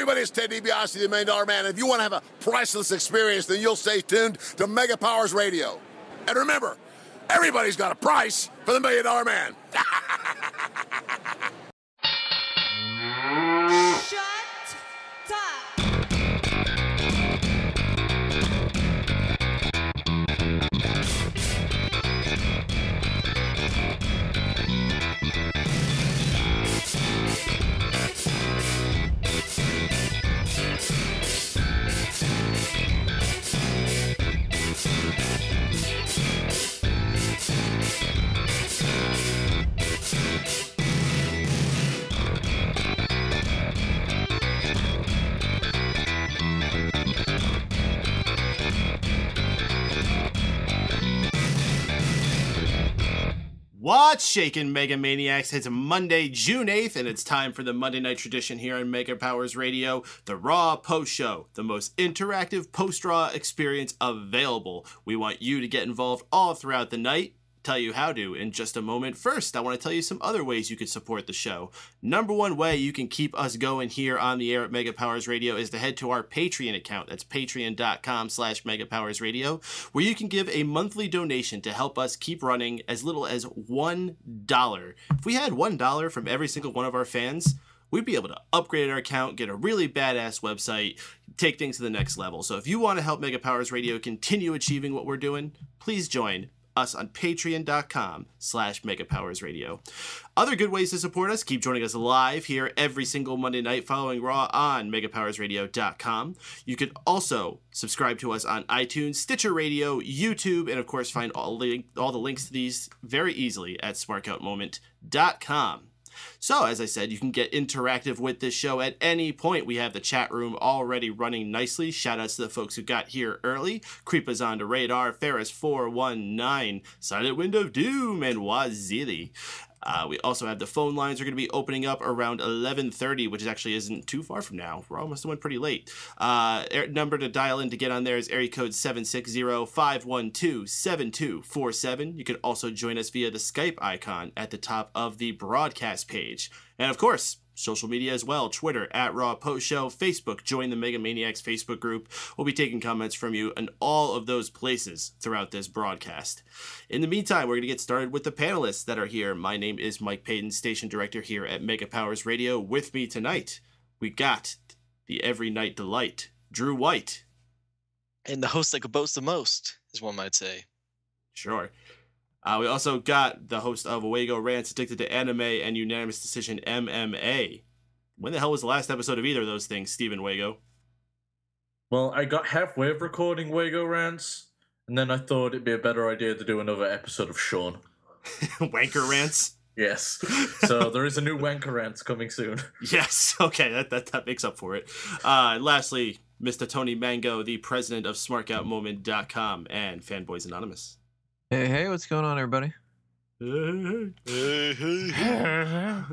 everybody, it's Ted DiBiase, the $1 Million Man. If you want to have a priceless experience, then you'll stay tuned to Mega Powers Radio. And remember, everybody's got a price for the $1 Million Man. Shut up. What's shaking, Mega Maniacs? It's Monday, June 8th, and it's time for the Monday Night Tradition here on Mega Powers Radio, the Raw Post Show, the most interactive post-Raw experience available. We want you to get involved all throughout the night. Tell you how to in just a moment. First, I want to tell you some other ways you can support the show. Number one way you can keep us going here on the air at Mega Powers Radio is to head to our Patreon account. That's patreon.com/megapowersradio, where you can give a monthly donation to help us keep running as little as $1. If we had $1 from every single one of our fans, we'd be able to upgrade our account, get a really badass website, take things to the next level. So if you want to help Mega Powers Radio continue achieving what we're doing, please join us on patreon.com/megapowersradio. Other good ways to support us: keep joining us live here every single Monday night following Raw on megapowersradio.com. You can also subscribe to us on iTunes, Stitcher Radio, YouTube, and of course find all the links to these very easily at smarkoutmoment.com. So, as I said, you can get interactive with this show at any point. We have the chat room already running nicely. Shoutouts to the folks who got here early. Creepers on the Radar, Ferris419, Silent Wind of Doom, and Wazili. We also have the phone lines are going to be opening up around 11:30, which actually isn't too far from now. We're almost went pretty late. Number to dial in to get on there is area code 760-512-7247. You can also join us via the Skype icon at the top of the broadcast page. And of course, social media as well. Twitter at Raw Post Show, Facebook, join the Mega Maniacs Facebook group. We'll be taking comments from you in all of those places throughout this broadcast. In the meantime, we're going to get started with the panelists that are here. My name is Mike Payton, station director here at Mega Powers Radio. With me tonight, we got the Every Night Delight, Drew White. And the host that could boast the most, as one might say. Sure. We also got the host of Wago Rants, Addicted to Anime, and Unanimous Decision MMA. When the hell was the last episode of either of those things, Stephen Wago? Well, I got halfway of recording Wago Rants, and then I thought it'd be a better idea to do another episode of Sean. Wanker Rants? Yes. So there is a new Wanker Rants coming soon. Yes, okay, that makes up for it. Lastly, Mr. Tony Mango, the president of SmartOutMoment.com and Fanboys Anonymous. Hey, what's going on, everybody?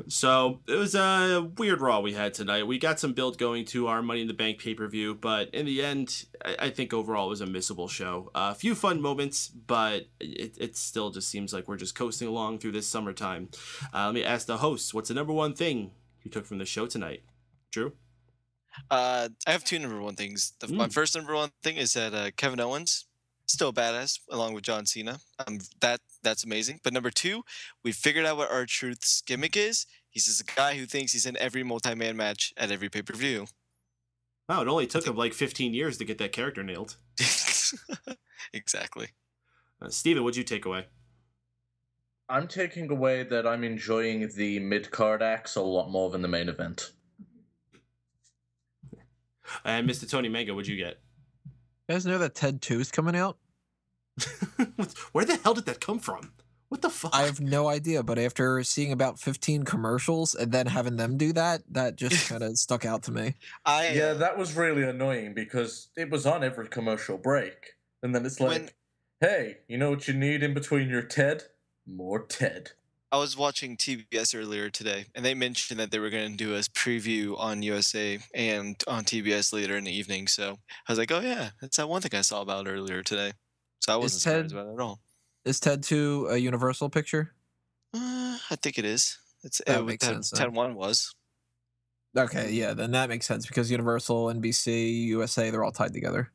So, it was a weird Raw we had tonight. We got some build going to our Money in the Bank pay-per-view, but in the end, I think overall it was a missable show. A few fun moments, but it still just seems like we're just coasting along through this summertime. Let me ask the hosts, what's the number one thing you took from the show tonight? Drew? I have two number one things. My first number one thing is that Kevin Owens, still badass, along with John Cena. That's amazing. But number two, we figured out what R-Truth's gimmick is. He's just a guy who thinks he's in every multi-man match at every pay-per-view. Wow, it only took him like 15 years to get that character nailed. Exactly. Steven, what'd you take away? I'm taking away that I'm enjoying the mid-card acts a lot more than the main event. And Mr. Tony Mango, what'd you get? You guys know that Ted 2 is coming out? Where the hell did that come from? What the fuck? I have no idea, but after seeing about 15 commercials and then having them do that just kind of stuck out to me. Yeah, that was really annoying because it was on every commercial break. And then it's like, hey, you know what you need in between your Ted? More Ted. I was watching TBS earlier today, and they mentioned that they were going to do a preview on USA and on TBS later in the evening. So I was like, oh, yeah, that's that one thing I saw about earlier today. So I wasn't surprised about it at all. Is Ted 2 a Universal picture? I think it is. That makes sense. Ted 1 was. Okay, yeah, then that makes sense because Universal, NBC, USA, they're all tied together.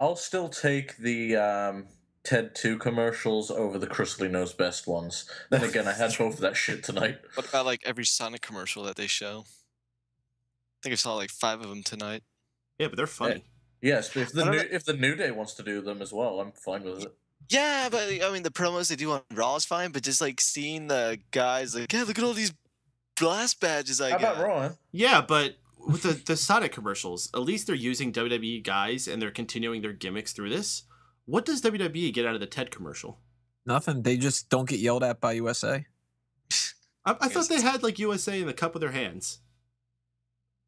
I'll still take the Ted 2 commercials over the Crystal Knows Best ones. Then again, I had both of that shit tonight. What about like every Sonic commercial that they show? I think I saw like 5 of them tonight. Yeah, but they're funny. Yes, but if the New Day wants to do them as well, I'm fine with it. Yeah, but I mean the promos they do on Raw is fine, but just like seeing the guys like, yeah, look at all these blast badges I How got. about Rowan? Yeah, but with the Sonic commercials, at least they're using WWE guys and they're continuing their gimmicks through this. What does WWE get out of the Ted commercial? Nothing. They just don't get yelled at by USA. I thought they had like USA in the cup of their hands.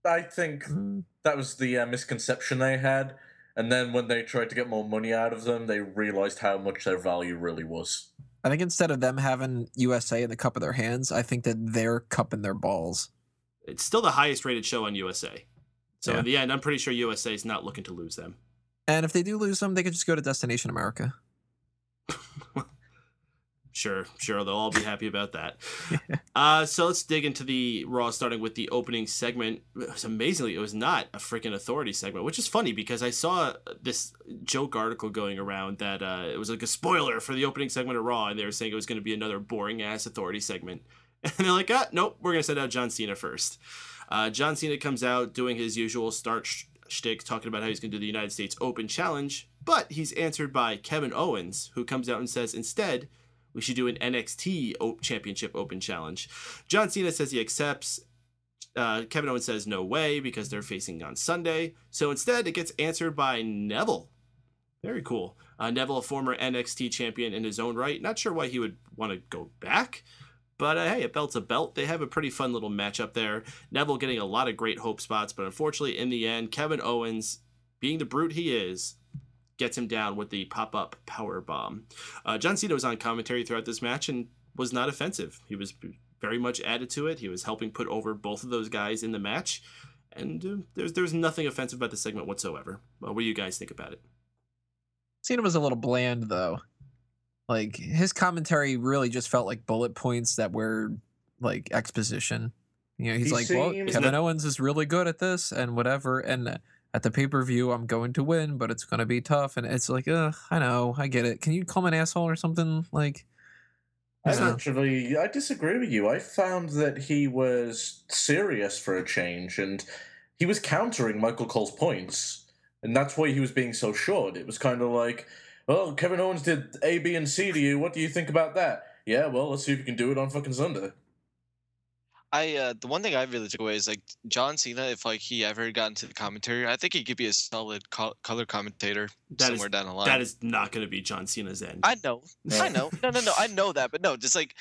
I think that was the misconception they had. And then when they tried to get more money out of them, they realized how much their value really was. I think instead of them having USA in the cup of their hands, I think that they're cupping their balls. It's still the highest rated show on USA. So Yeah. in the end, I'm pretty sure USA is not looking to lose them. And if they do lose them, they could just go to Destination America. Sure, they'll all be happy about that. So let's dig into the Raw, starting with the opening segment. Amazingly, it was not a freaking authority segment, which is funny because I saw this joke article going around that it was like a spoiler for the opening segment of Raw, and they were saying it was going to be another boring-ass authority segment. And they're like, nope, we're going to send out John Cena first. John Cena comes out doing his usual start shtick, talking about how he's going to do the United States Open Challenge, but he's answered by Kevin Owens, who comes out and says, instead, we should do an NXT Championship Open Challenge. John Cena says he accepts. Kevin Owens says no way because they're facing on Sunday. So instead, it gets answered by Neville. Very cool. Neville, a former NXT champion in his own right. Not sure why he would want to go back. But hey, a belt's a belt. They have a pretty fun little matchup there. Neville getting a lot of great hope spots. But unfortunately, in the end, Kevin Owens, being the brute he is, gets him down with the pop-up power bomb. John Cena was on commentary throughout this match and was not offensive. He was very much added to it. He was helping put over both of those guys in the match. And there's nothing offensive about the segment whatsoever. What do you guys think about it? Cena was a little bland, though. Like, his commentary really just felt like bullet points that were, like, exposition. You know, he's like, well, Kevin Owens is really good at this and whatever. And at the pay-per-view, I'm going to win, but it's going to be tough. And it's like, I know, I get it. Can you call me an asshole or something? Like, I disagree with you. I found that he was serious for a change, and he was countering Michael Cole's points. And that's why he was being so short. It was kind of like, well, Kevin Owens did A, B, and C to you. What do you think about that? Yeah, well, let's see if you can do it on fucking Sunday. The one thing I really took away is like John Cena, if like he ever got into the commentary, I think he could be a solid color commentator somewhere down the line. That is not going to be John Cena's end. I know. No, I know that, but no, just like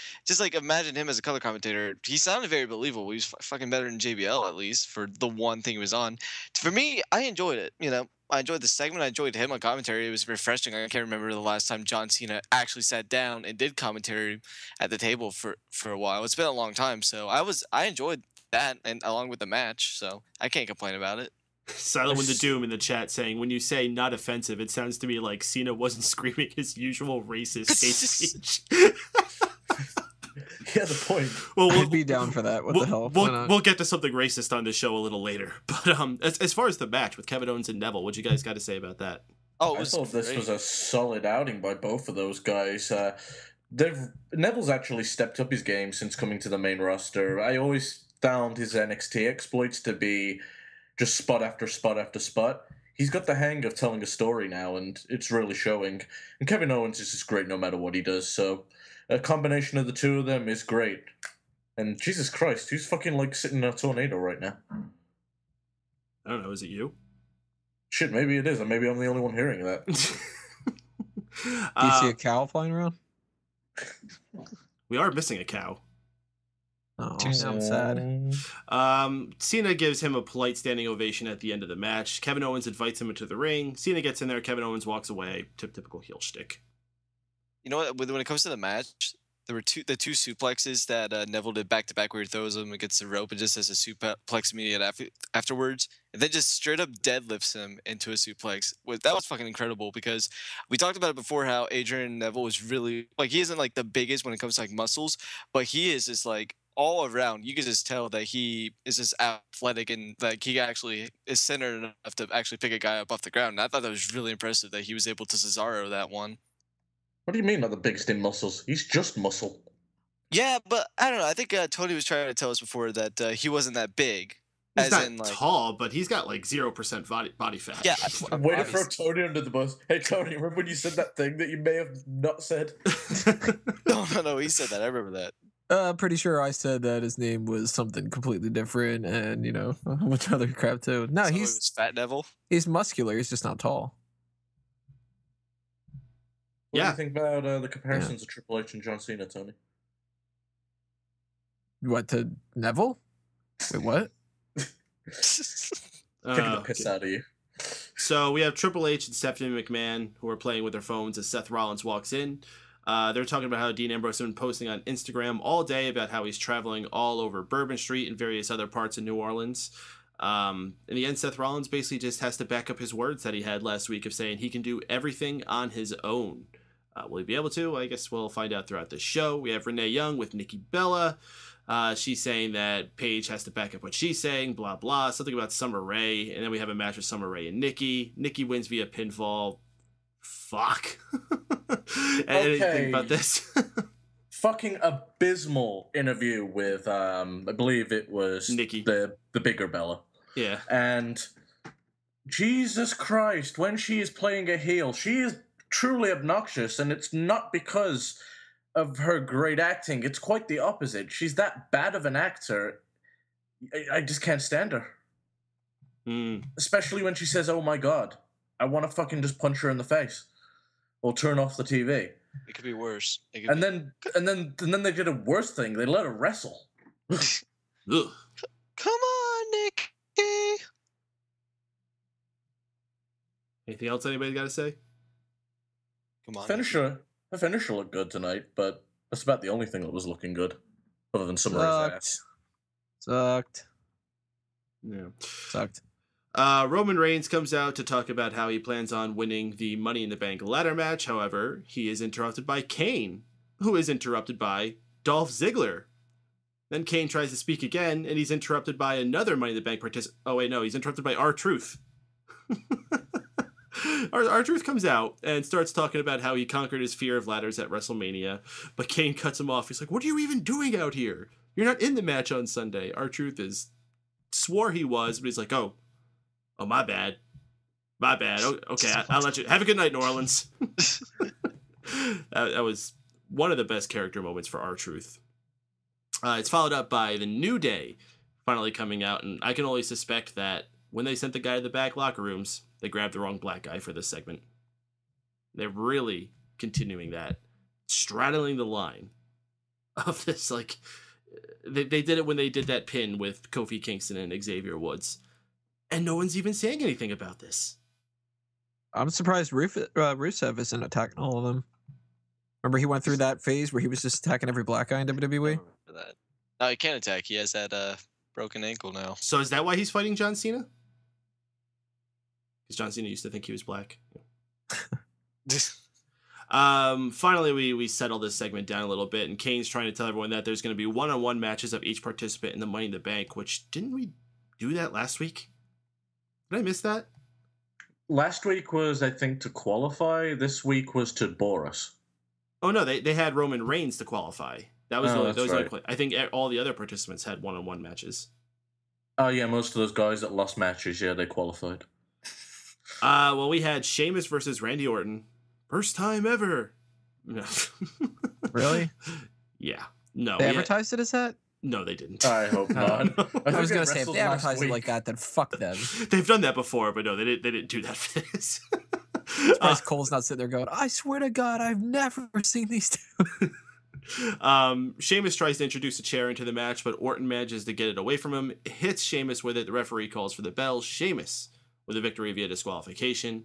imagine him as a color commentator. He sounded very believable. He was fucking better than JBL at least for the one thing he was on. For me, I enjoyed it. You know, I enjoyed the segment. I enjoyed him on commentary. It was refreshing. I can't remember the last time John Cena actually sat down and did commentary at the table for a while. It's been a long time, so I enjoyed that, and along with the match, so I can't complain about it. Silent with the Doom in the chat saying, when you say not offensive, it sounds to me like Cena wasn't screaming his usual racist hate speech. Yeah, the point. Well, I'd be down for that. What the hell? We'll get to something racist on this show a little later. But as far as the match with Kevin Owens and Neville, what you guys got to say about that? I thought this was a solid outing by both of those guys. Neville's actually stepped up his game since coming to the main roster. I always found his NXT exploits to be just spot after spot after spot. He's got the hang of telling a story now, and it's really showing. And Kevin Owens is just great no matter what he does, so a combination of the two of them is great. And Jesus Christ, who's fucking like sitting in a tornado right now? I don't know, is it you? Shit, maybe it is, and maybe I'm the only one hearing that. Do you see a cow flying around? We are missing a cow. Oh, I'm sad. Cena gives him a polite standing ovation at the end of the match. Kevin Owens invites him into the ring. Cena gets in there. Kevin Owens walks away. Typical heel shtick. You know what? When it comes to the match, there were the two suplexes that Neville did back to back, where he throws him against the rope and just has a suplex immediate afterwards, and then just straight up deadlifts him into a suplex. That was fucking incredible because we talked about it before how Adrian Neville was really like he isn't like the biggest when it comes to like muscles, but he is just like all around, you can just tell that he is just athletic and like he actually is centered enough to actually pick a guy up off the ground. And I thought that was really impressive that he was able to Cesaro that one. What do you mean not the biggest in muscles? He's just muscle. Yeah, but I don't know. I think Tony was trying to tell us before that he wasn't that big. He's not tall, but he's got like 0% body fat. Yeah. Way to throw Tony under the bus. Hey, Tony, remember when you said that thing that you may have not said? No, he said that. I remember that. Pretty sure I said that his name was something completely different, and a bunch of other crap too. No, So he's it was Fat Neville. He's muscular. He's just not tall. What do you think about the comparisons of Triple H and John Cena, Tony? What, to Neville? Wait, what? Taking the piss out of you. So we have Triple H and Stephanie McMahon who are playing with their phones as Seth Rollins walks in. They're talking about how Dean Ambrose has been posting on Instagram all day about how he's traveling all over Bourbon Street and various other parts of New Orleans. In the end, Seth Rollins basically just has to back up his words that he had last week of saying he can do everything on his own. Will he be able to? I guess we'll find out throughout the show. We have Renee Young with Nikki Bella. She's saying that Paige has to back up what she's saying, blah, blah. Something about Summer Rae. And then we have a match with Summer Rae and Nikki. Nikki wins via pinfall. Fuck. Anything about this? Fucking abysmal interview with, I believe it was Nikki. The bigger Bella. Yeah. And Jesus Christ, when she is playing a heel, she is truly obnoxious, and it's not because of her great acting. It's quite the opposite. She's that bad of an actor. I just can't stand her. Especially when she says, "Oh my God, I want to fucking just punch her in the face or turn off the TV." It could be worse. And then they did a worse thing. They let her wrestle. Ugh. Come on, Nikki. Anything else anybody got to say? Come on. The finisher looked good tonight, but that's about the only thing that was looking good, other than Summer Rae's ass. Sucked. Roman Reigns comes out to talk about how he plans on winning the Money in the Bank ladder match. However, he is interrupted by Kane, who is interrupted by Dolph Ziggler. Then Kane tries to speak again, and he's interrupted by another Money in the Bank participant. Oh, wait, no, he's interrupted by R-Truth. R-Truth comes out and starts talking about how he conquered his fear of ladders at WrestleMania, but Kane cuts him off. He's like, "What are you even doing out here? You're not in the match on Sunday." R-Truth swore he was, but he's like, oh, my bad. Okay, I'll let you. Have a good night, New Orleans. That was one of the best character moments for R-Truth. It's followed up by the New Day finally coming out, and I can only suspect that when they sent the guy to the back locker rooms, they grabbed the wrong black guy for this segment. They're really continuing that, straddling the line of this. Like, they did it when they did that pin with Kofi Kingston and Xavier Woods, and no one's even saying anything about this. I'm surprised Rusev isn't attacking all of them. Remember he went through that phase where he was just attacking every black guy in WWE? That. No, he can't attack. He has that broken ankle now. So is that why he's fighting John Cena? Because John Cena used to think he was black. Finally, we settle this segment down a little bit, and Kane's trying to tell everyone that there's going to be one-on-one matches of each participant in the Money in the Bank, which, didn't we do that last week? Did I miss that? Last week was, I think, to qualify. This week was to bore us. Oh, no, they had Roman Reigns to qualify. That was right. I think all the other participants had one-on-one matches. Oh, yeah, most of those guys that lost matches, yeah, they qualified. Well, we had Sheamus versus Randy Orton. First time ever. No. Really? Yeah. No. They advertised it as that? No, they didn't. I hope not. I was going to say, if they advertised it like that, then fuck them. They've done that before, but no, they didn't do that for this. Cole's not sitting there going, "I swear to God, I've never seen these two." Sheamus tries to introduce a chair into the match, but Orton manages to get it away from him, hits Sheamus with it. The referee calls for the bell. Sheamus with a victory via disqualification.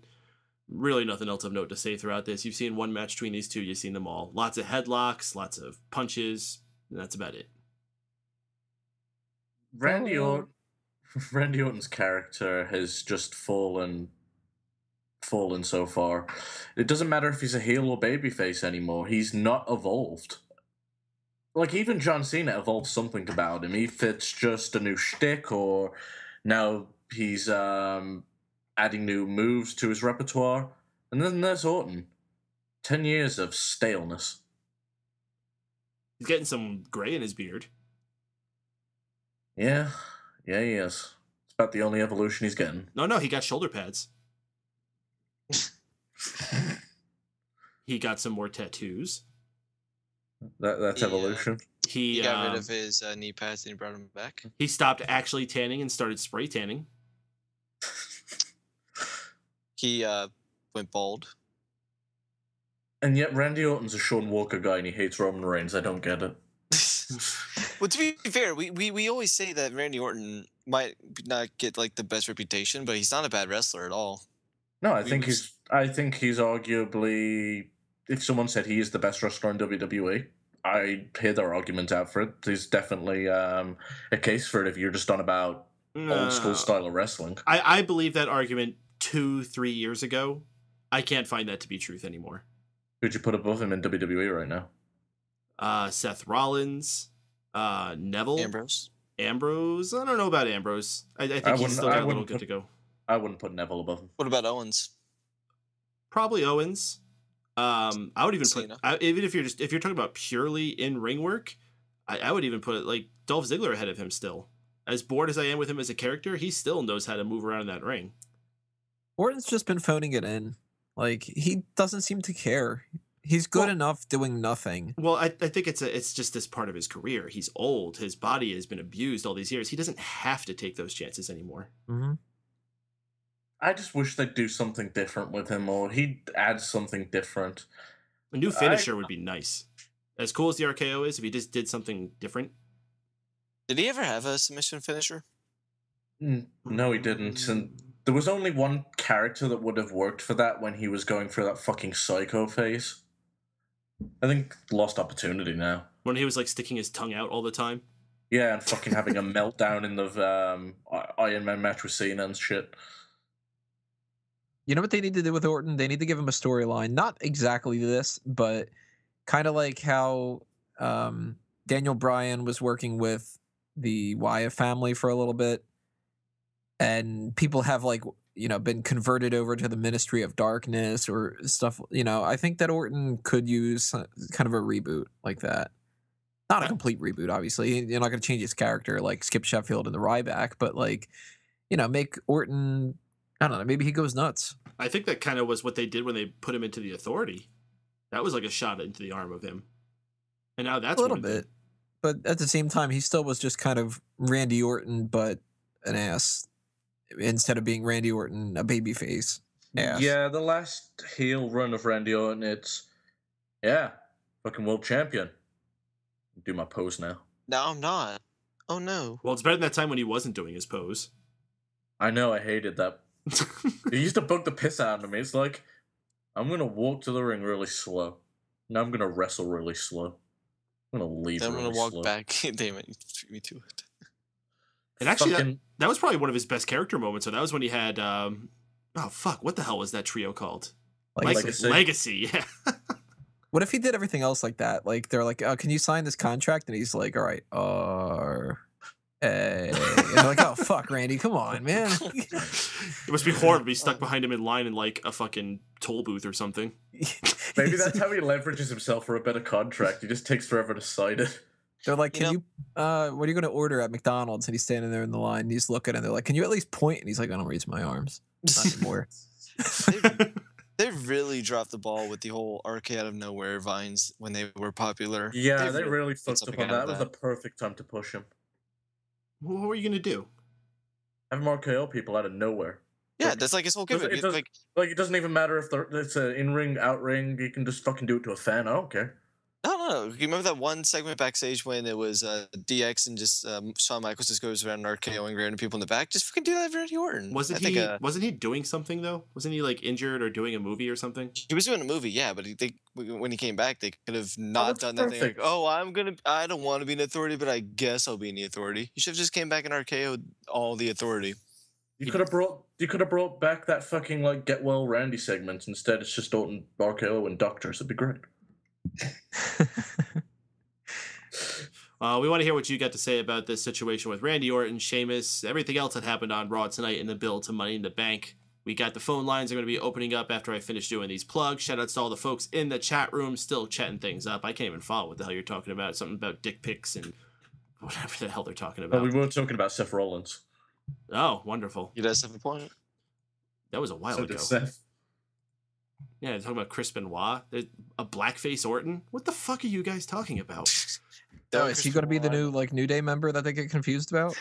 Really nothing else of note to say throughout this. You've seen one match between these two. You've seen them all. Lots of headlocks, lots of punches, and that's about it. Randy Orton's character has just fallen so far. It doesn't matter if he's a heel or babyface anymore. He's not evolved. like even John Cena evolved something about him. If it's just a new shtick, or now he's adding new moves to his repertoire. And then there's Orton. 10 years of staleness. He's getting some gray in his beard. Yeah, he is. It's about the only evolution he's getting. No, he got shoulder pads. He got some more tattoos. That's evolution. He got rid of his knee pads and he brought them back. He stopped actually tanning and started spray tanning. He went bald. And yet Randy Orton's a Sean Walker guy and he hates Roman Reigns. I don't get it. Well, to be fair, we always say that Randy Orton might not get like the best reputation, but he's not a bad wrestler at all. No, I think he's arguably, if someone said he is the best wrestler in WWE, I'd hear their argument out for it. There's definitely a case for it if you're just on about old school style of wrestling. I believe that argument 2-3 years ago. I can't find that to be truth anymore. Who'd you put above him in WWE right now? Seth Rollins, Neville, Ambrose. I don't know about Ambrose. I think he's still got a little good to go. I wouldn't put Neville above him. What about Owens? Probably Owens. I would even put even if you're talking about purely in ring work, I would even put like Dolph Ziggler ahead of him still. As bored as I am with him as a character, he still knows how to move around in that ring. Orton's just been phoning it in. Like, he doesn't seem to care. He's good enough doing nothing. Well, I think it's just this part of his career. He's old. His body has been abused all these years. He doesn't have to take those chances anymore. Mm-hmm. I just wish they'd do something different with him, or he'd add something different. A new finisher would be nice. As cool as the RKO is, if he just did something different. Did he ever have a submission finisher? No, he didn't. And there was only one character that would have worked for that when he was going through that fucking psycho phase. I think lost opportunity now. When he was like sticking his tongue out all the time? Yeah, and fucking having a meltdown in the Iron Man match with Cena and shit. You know what they need to do with Orton? They need to give him a storyline. Not exactly this, but kind of like how Daniel Bryan was working with the Wyatt family for a little bit. And people have like, been converted over to the Ministry of Darkness or stuff. I think that Orton could use kind of a reboot like that. Not a complete reboot, obviously. You're not going to change his character like Skip Sheffield and the Ryback, but like, make Orton, I don't know, maybe he goes nuts. I think that kind of was what they did when they put him into the Authority. That was like a shot into the arm of him. And now that's a little bit. But at the same time, he still was just kind of Randy Orton, but an ass. Instead of being Randy Orton, a babyface. Yeah, the last heel run of Randy Orton, it's, fucking world champion. Do my pose now. No, I'm not. Oh, no. Well, it's better than that time when he wasn't doing his pose. I know, I hated that. It used to bug the piss out of me. It's like, I'm going to walk to the ring really slow. Now I'm going to wrestle really slow. I'm going to leave really slow. I'm going to walk back. Damn it, you beat me to it. And actually, that was probably one of his best character moments. So that was when he had, what the hell was that trio called? Legacy, yeah. What if he did everything else like that? Like, they're like, can you sign this contract? And he's like, all right, and they're like, oh, fuck, Randy, come on, man. It must be horrible to be stuck behind him in line in like a fucking toll booth or something. Maybe that's how he leverages himself for a better contract. He just takes forever to sign it. They're like, what are you going to order at McDonald's? And he's standing there in the line. And he's looking, and they're like, can you at least point? And he's like, I don't raise my arms. Not anymore. They really dropped the ball with the whole RK out of nowhere vines when they were popular. Yeah, they really fucked up on that. That was the perfect time to push him. What were you going to do? Have him RKO people out of nowhere. Yeah, that's like his whole gimmick. It doesn't even matter if it's an in-ring, out-ring. You can just fucking do it to a fan. I don't care. No. You remember that one segment backstage when it was DX and just Shawn Michaels just goes around RKOing random people in the back? Just fucking do that for Randy Orton. Wasn't he doing something though? Wasn't he like injured or doing a movie or something? He was doing a movie, yeah. But when he came back, they could have not done that thing. Like, I don't want to be in Authority, but I guess I'll be in the Authority. You should have just came back and RKO'd all the Authority. You could have brought back that fucking like Get Well Randy segment. Instead, it's just Orton, RKO, and Doctors. It'd be great. We want to hear what you got to say about this situation with Randy Orton, Sheamus, everything else that happened on Raw tonight in the build to Money in the Bank. We got the phone lines are going to be opening up after I finish doing these plugs. Shout outs to all the folks in the chat room still chatting things up. I can't even follow what the hell you're talking about. Something about dick pics and whatever the hell they're talking about. Well, we were talking about Seth Rollins. Oh, wonderful. You guys have a point. That was a while So ago. did Seth. Yeah, they're talking about Chris Benoit. There's a blackface Orton. What the fuck are you guys talking about? Oh, is he going to be the new New Day member that they get confused about?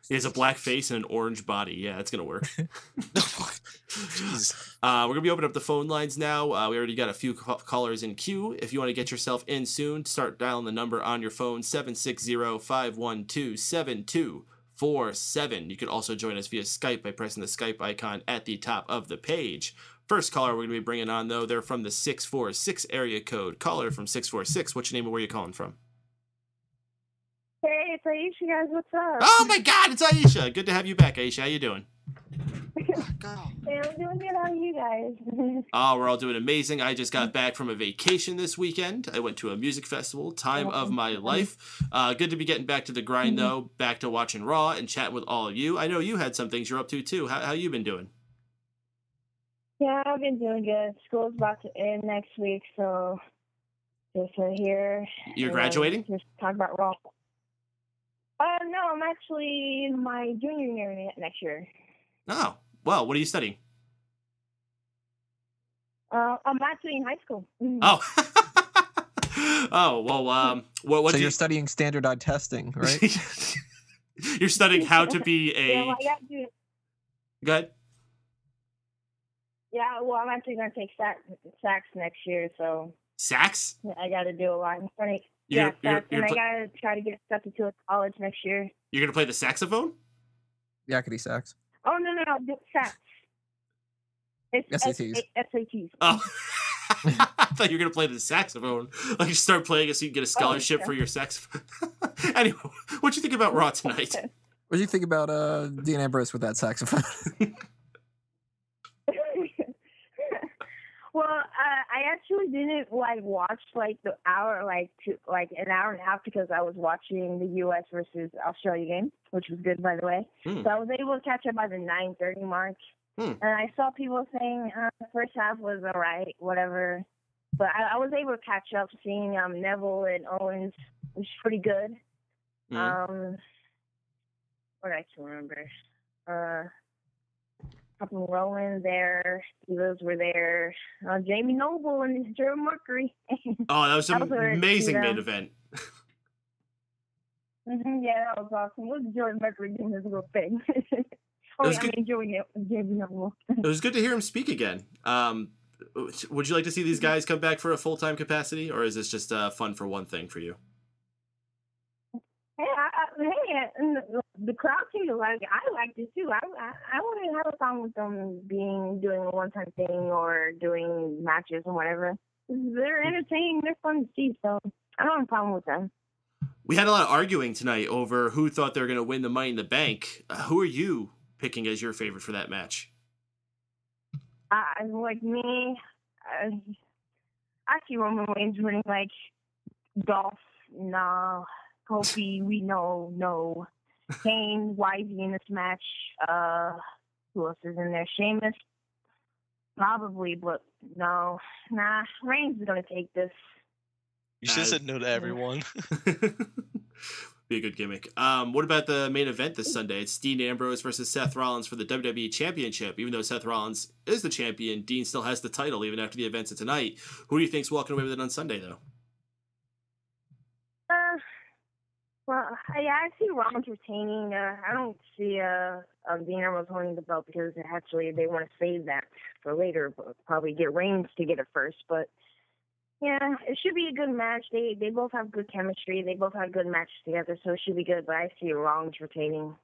He has a black face and an orange body. Yeah, that's gonna work. Jeez. We're gonna be opening up the phone lines now. We already got a few callers in queue. If you want to get yourself in soon, start dialing the number on your phone, 760-512-7247. You can also join us via Skype by pressing the Skype icon at the top of the page. First caller we're gonna be bringing on, though, they're from the 646 area code. Caller from 646. What's your name and where you calling from? Hey, it's Aisha, guys. What's up? Oh my God, it's Aisha. Good to have you back, Aisha. How you doing? Hey, I'm doing good. How are you guys? Oh, we're all doing amazing. I just got back from a vacation this weekend. I went to a music festival, time of my life. Good to be getting back to the grind, though. Back to watching Raw and chatting with all of you. I know you had some things you're up to, too. How you been doing? Yeah, I've been doing good. School's about to end next week, so just here. You're graduating? Just talk about Raw. No, I'm actually in my junior year next year. Oh, well, what are you studying? I'm actually in high school. Oh. Oh, well, what so you're studying standardized testing, right? You're studying how to be a... Yeah, well, I got to do... Go ahead. Yeah, well, I'm actually going to take sax next year, so... Sax? I got to do a lot. I'm starting... You're and I gotta try to get accepted to a college next year. You're gonna play the saxophone? Yakety sax. Oh no, sax. It's SATs. SATs. Oh, I thought you were gonna play the saxophone. Like you start playing it so you can get a scholarship for your saxophone. Anyway, what'd you think about Raw tonight? What do you think about Dean Ambrose with that saxophone? Well, I actually didn't watch the hour, an hour and a half because I was watching the U.S. versus Australia game, which was good, by the way. So I was able to catch up by the 9:30 mark. And I saw people saying the first half was all right, whatever. But I was able to catch up seeing Neville and Owens, which is pretty good. What did I can remember? Rowan there, those were there. Jamie Noble and Joe Mercury. Oh, that was an amazing main event. Yeah, that was awesome. What was Joe Mercury doing his little thing? Jamie Noble. It was good to hear him speak again. Would you like to see these guys come back for a full-time capacity, or is this just fun for one thing for you? Hey, the crowd seemed to like it. I liked it too. I wouldn't have a problem with them doing a one-time thing or doing matches or whatever. They're entertaining. They're fun to see, so I don't have a problem with them. We had a lot of arguing tonight over who thought they were going to win the Money in the Bank. Who are you picking as your favorite for that match? Like me, I see Roman Reigns winning. Like Dolph, no. Kofi, we know, no. Kane, why is he in this match? Who else is in there? Sheamus, probably, but no. Nah, Reigns is going to take this. You should have said no to everyone. Be a good gimmick. What about the main event this Sunday? It's Dean Ambrose versus Seth Rollins for the WWE Championship. Even though Seth Rollins is the champion, Dean still has the title even after the events of tonight. Who do you think's walking away with it on Sunday, though? Well, I see Rollins retaining. I don't see Dean Ambrose holding the belt because actually they want to save that for later. But probably get Reigns to get it first. But yeah, it should be a good match. They both have good chemistry. They both have good matches together, so it should be good. But I see Rollins retaining.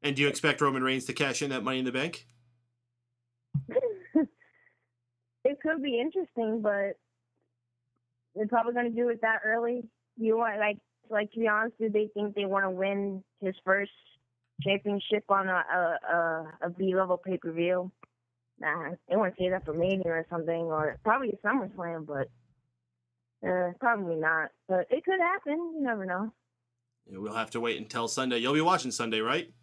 And do you expect Roman Reigns to cash in that Money in the Bank? It could be interesting, but they're probably going to do it that early. You want like to be honest, do they think they want to win his first championship on a B-level pay-per-view? Nah, they want to save that for Mania or something, or probably a SummerSlam, but Probably not, but it could happen. You never know. Yeah, we'll have to wait until Sunday. You'll be watching Sunday, right?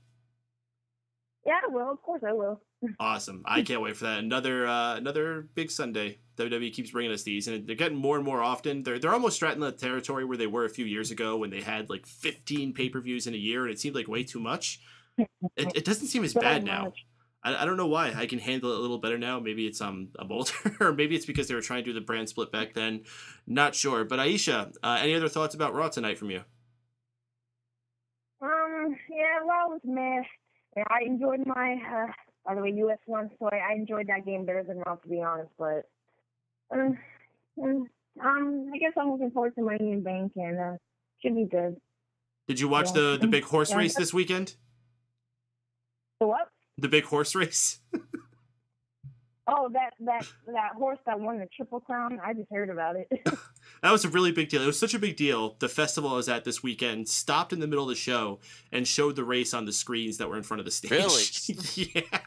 Yeah, I will. Of course, I will. Awesome. I can't wait for that. Another big Sunday. WWE keeps bringing us these, and they're getting more and more often. They're almost straddling the territory where they were a few years ago when they had like 15 pay-per-views in a year, and it seemed like way too much. It doesn't seem as bad now. I don't know why. I can handle it a little better now. Maybe it's I'm older, or maybe it's because they were trying to do the brand split back then. Not sure. But Aisha, any other thoughts about Raw tonight from you? Yeah, Raw was meh. Yeah, I enjoyed my, by the way, US one, so I enjoyed that game better than Raw, to be honest, but, I guess I'm looking forward to Money in Bank, and, should be good. Did you watch the big horse race this weekend? The what? The big horse race? Oh, that horse that won the Triple Crown? I just heard about it. That was a really big deal. It was such a big deal. The festival I was at this weekend stopped in the middle of the show and showed the race on the screens that were in front of the stage. Really? Yeah.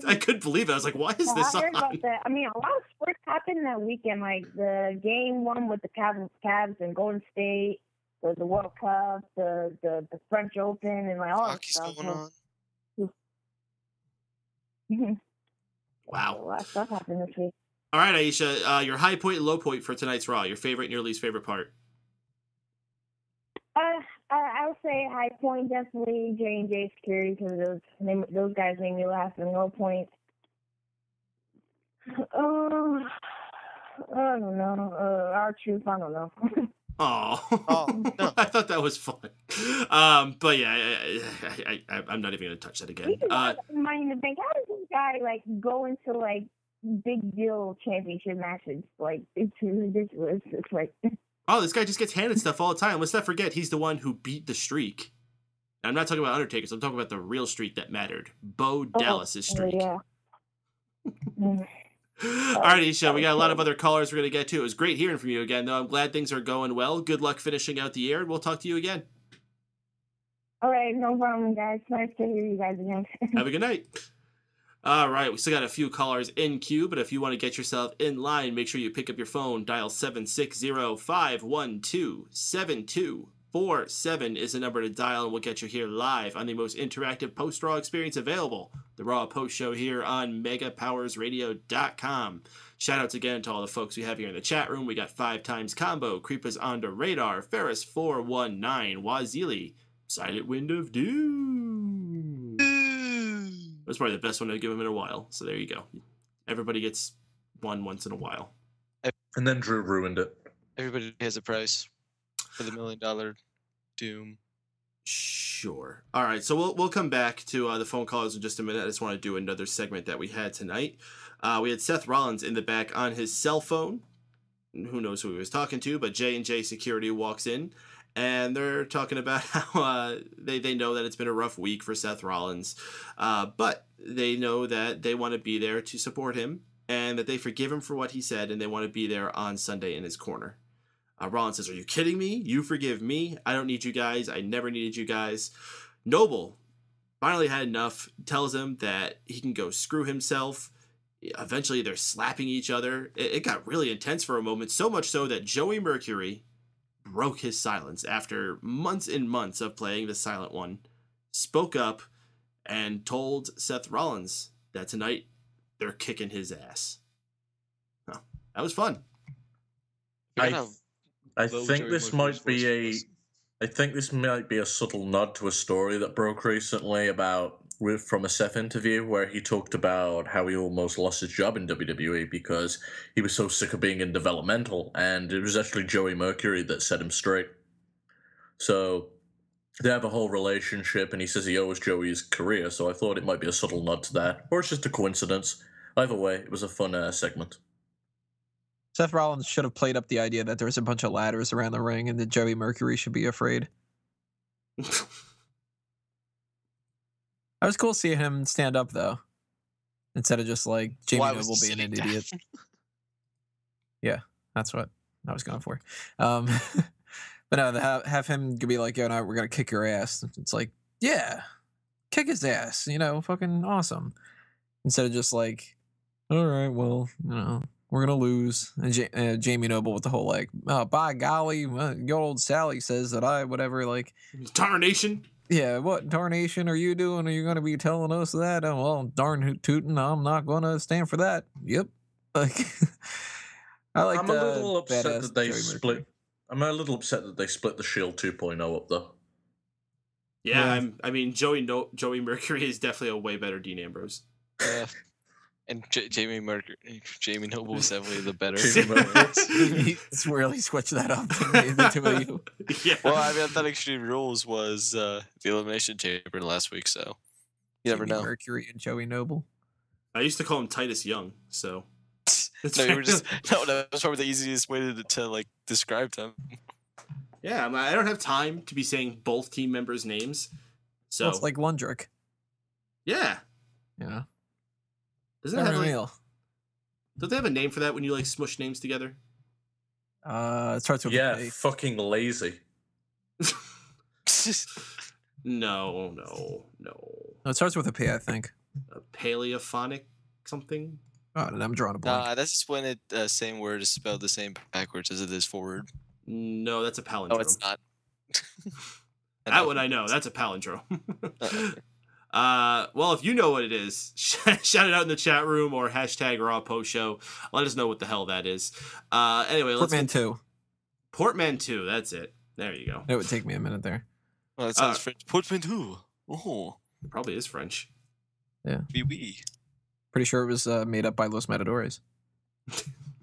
I couldn't believe it. I was like, why is this I heard on? about that. I mean, a lot of sports happened that weekend, like the game one with the Cavs and Golden State, the World Cup, the French Open, and like all that Hockey's stuff. going on. Wow. A lot of stuff happened this week. All right, Aisha, your high point and low point for tonight's Raw, your favorite and your least favorite part. I would say high point definitely J&J Security because those guys made me laugh. And low point, I don't know. Our truth, I don't know. Oh, no. I thought that was fun. But yeah, I'm not even gonna touch that again. Money in the Bank. How does this guy like go into like big deal championship matches? Like it's ridiculous. It's like. Oh, this guy just gets handed stuff all the time. Let's not forget he's the one who beat the streak. And I'm not talking about Undertaker's. I'm talking about the real streak that mattered. Bo Dallas's streak. Yeah. All right, Isha, we got a lot of other callers we're going to get to. It was great hearing from you again, though. I'm glad things are going well. Good luck finishing out the year, and we'll talk to you again. All right, no problem, guys. Nice to hear you guys again. Have a good night. All right, we still got a few callers in queue, but if you want to get yourself in line, make sure you pick up your phone. Dial 760-512-7247 is the number to dial, and we'll get you here live on the most interactive post-Raw experience available, the Raw Post Show here on MegaPowersRadio.com. Shout-outs again to all the folks we have here in the chat room. We got 5 Times Combo, Creepers on the Radar, Ferris419, Wazili, Silent Wind of Doom. That's probably the best one I've given him in a while. So there you go. Everybody gets one once in a while. And then Drew ruined it. Everybody has a price for the $1 million Doom. Sure. All right. So we'll come back to the phone calls in just a minute. I just want to do another segment that we had tonight. We had Seth Rollins in the back on his cell phone. Who knows who he was talking to, but J&J Security walks in. And they're talking about how they know that it's been a rough week for Seth Rollins. But they know that they want to be there to support him and that they forgive him for what he said and they want to be there on Sunday in his corner. Rollins says, "Are you kidding me? You forgive me? I don't need you guys. I never needed you guys." Noble finally had enough, tells him that he can go screw himself. Eventually they're slapping each other. It got really intense for a moment, so much so that Joey Mercury broke his silence after months and months of playing the silent one, spoke up, and told Seth Rollins that tonight they're kicking his ass. Oh, that was fun. I think this might be a subtle nod to a story that broke recently from a Seth interview where he talked about how he almost lost his job in WWE because he was so sick of being in developmental, and it was actually Joey Mercury that set him straight. So they have a whole relationship, and he says he owes Joey his career, so I thought it might be a subtle nod to that, or it's just a coincidence. Either way, it was a fun segment. Seth Rollins should have played up the idea that there was a bunch of ladders around the ring and that Joey Mercury should be afraid. It was cool seeing him stand up, though, instead of just like Jamie Noble being an idiot. Yeah, that's what I was going for. But no, have him be like, "Yo, no, we're gonna kick your ass." It's like, yeah, kick his ass, fucking awesome. Instead of just like, all right, well, we're we're gonna lose. And Jamie Noble with the whole like, oh, by golly, your old Sally says that I whatever like Tarnation. Yeah, what tarnation are you doing? Are you gonna be telling us that? Oh, well, darn tootin', I'm not gonna stand for that. Yep. Like, I'm a little upset that they split. I'm a little upset that they split the Shield 2.0 up though. Yeah, I mean, Joey Mercury is definitely a way better Dean Ambrose. Yeah. And Jamie Noble is definitely the better. He's really switched that up. The two of you. Yeah. Well, I mean, I thought Extreme Rules was the Elimination Chamber last week, so you never know. Mercury and Joey Noble. I used to call him Titus Young, so. That was probably the easiest way to like describe them. Yeah, I don't have time to be saying both team members' names, so. Well, it's like Lundrick. Yeah. Yeah. Doesn't it have don't they have a name for that when you like smush names together? It starts with a P. Fucking lazy. No. It starts with a P, I think. A paleophonic something. Oh, and I'm drawing a blank. That's just when it same word is spelled the same backwards as it is forward. No, that's a palindrome. Oh, it's not. That one I know. That's a palindrome. Well, if you know what it is, shout it out in the chat room or hashtag Raw Post Show. Let us know what the hell that is. Anyway, let's Portmanteau. Portmanteau. That's it. There you go. It would take me a minute there. Well, that sounds French. Portmanteau. Oh, probably is French. Yeah. Oui, oui. Pretty sure it was made up by Los Matadores.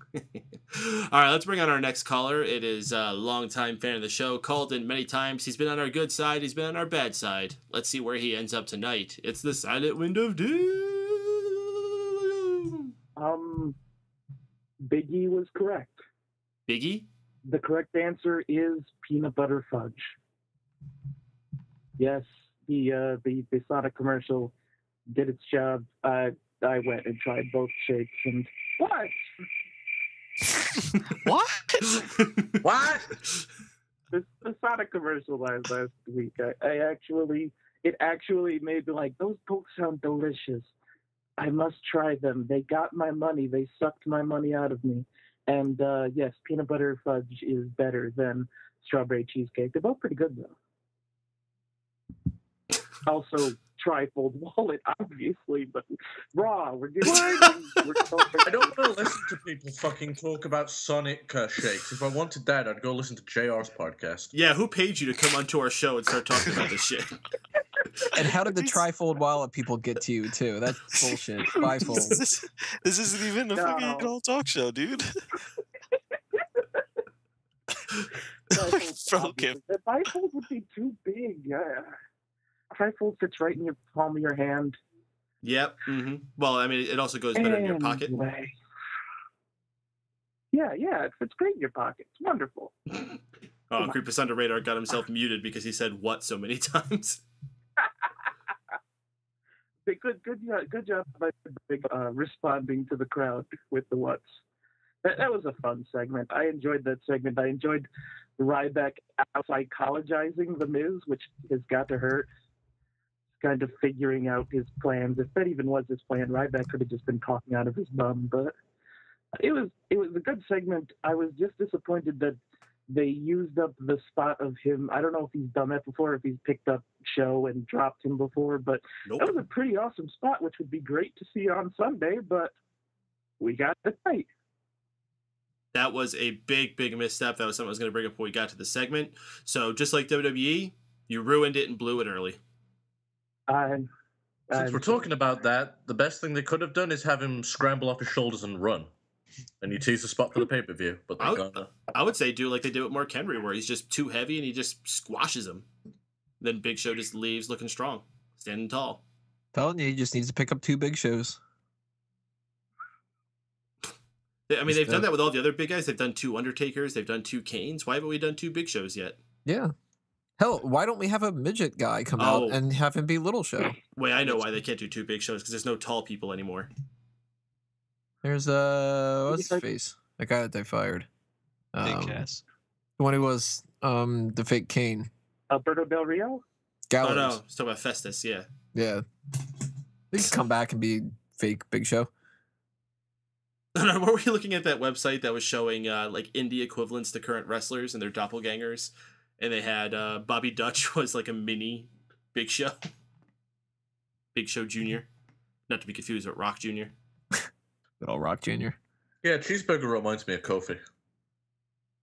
All right, let's bring on our next caller. It is a longtime fan of the show, called in many times. He's been on our good side. He's been on our bad side. Let's see where he ends up tonight. It's the Silent Wind of Doom. Biggie was correct. Biggie? The correct answer is peanut butter fudge. Yes, the Sonic commercial did its job. I went and tried both shakes and what? What? What? The Sonic commercial last week. It actually made me like, those Cokes sound delicious. I must try them. They got my money. They sucked my money out of me. And yes, peanut butter fudge is better than strawberry cheesecake. They're both pretty good though. Also, trifold wallet, obviously, but Raw, we're doing. I don't want to listen to people fucking talk about Sonic shakes. If I wanted that, I'd go listen to JR's podcast. Yeah, who paid you to come onto our show and start talking about this shit? And how did the trifold wallet people get to you, too? That's bullshit. Bifold. This isn't even a fucking all talk show, dude. The bifold would be too big. Trifold fits right in your palm of your hand. Yep. Mm-hmm. Well, I mean, it also goes better in your pocket. Yeah, it fits great in your pocket. It's wonderful. Oh, Creepus Under Radar got himself muted because he said "what" so many times. Good job by Big responding to the crowd with the what's. That was a fun segment. I enjoyed that segment. I enjoyed Ryback psychologizing the Miz, which has got to hurt. Kind of figuring out his plans. If that even was his plan, Ryback could have just been talking out of his bum. But it was a good segment. I was just disappointed that they used up the spot of him. I don't know if he's done that before, if he's picked up Show and dropped him before, but That was a pretty awesome spot, which would be great to see on Sunday, but we got the night. That was a big misstep. That was something I was going to bring up when we got to the segment. So just like WWE, you ruined it and blew it early. Since we're talking about that, the best thing they could have done is have him scramble off his shoulders and run. And you tease the spot for the pay-per-view. But I would say do like they did with Mark Henry, where he's just too heavy and he just squashes him. Then Big Show just leaves looking strong, standing tall. Telling you, he just needs to pick up 2 Big Shows. I mean, they've done that with all the other big guys. They've done 2 Undertakers. They've done 2 Kanes. Why haven't we done 2 Big Shows yet? Yeah. Hell, why don't we have a midget guy come out and have him be Little Show? Wait, I know why they can't do 2 Big Shows, because there's no tall people anymore. There's what's his face? That guy that they fired. Big ass. The one who was the fake Kane. Alberto Del Rio? Gallows. Oh no, it's talking about Festus, yeah. Yeah. He can come back and be fake Big Show. What were you looking at that website that was showing like indie equivalents to current wrestlers and their doppelgangers? And they had Bobby Dutch was like a mini Big Show. Big Show Jr. Not to be confused with Rock Jr. Good old Rock Jr. Yeah, Cheeseburger reminds me of Kofi.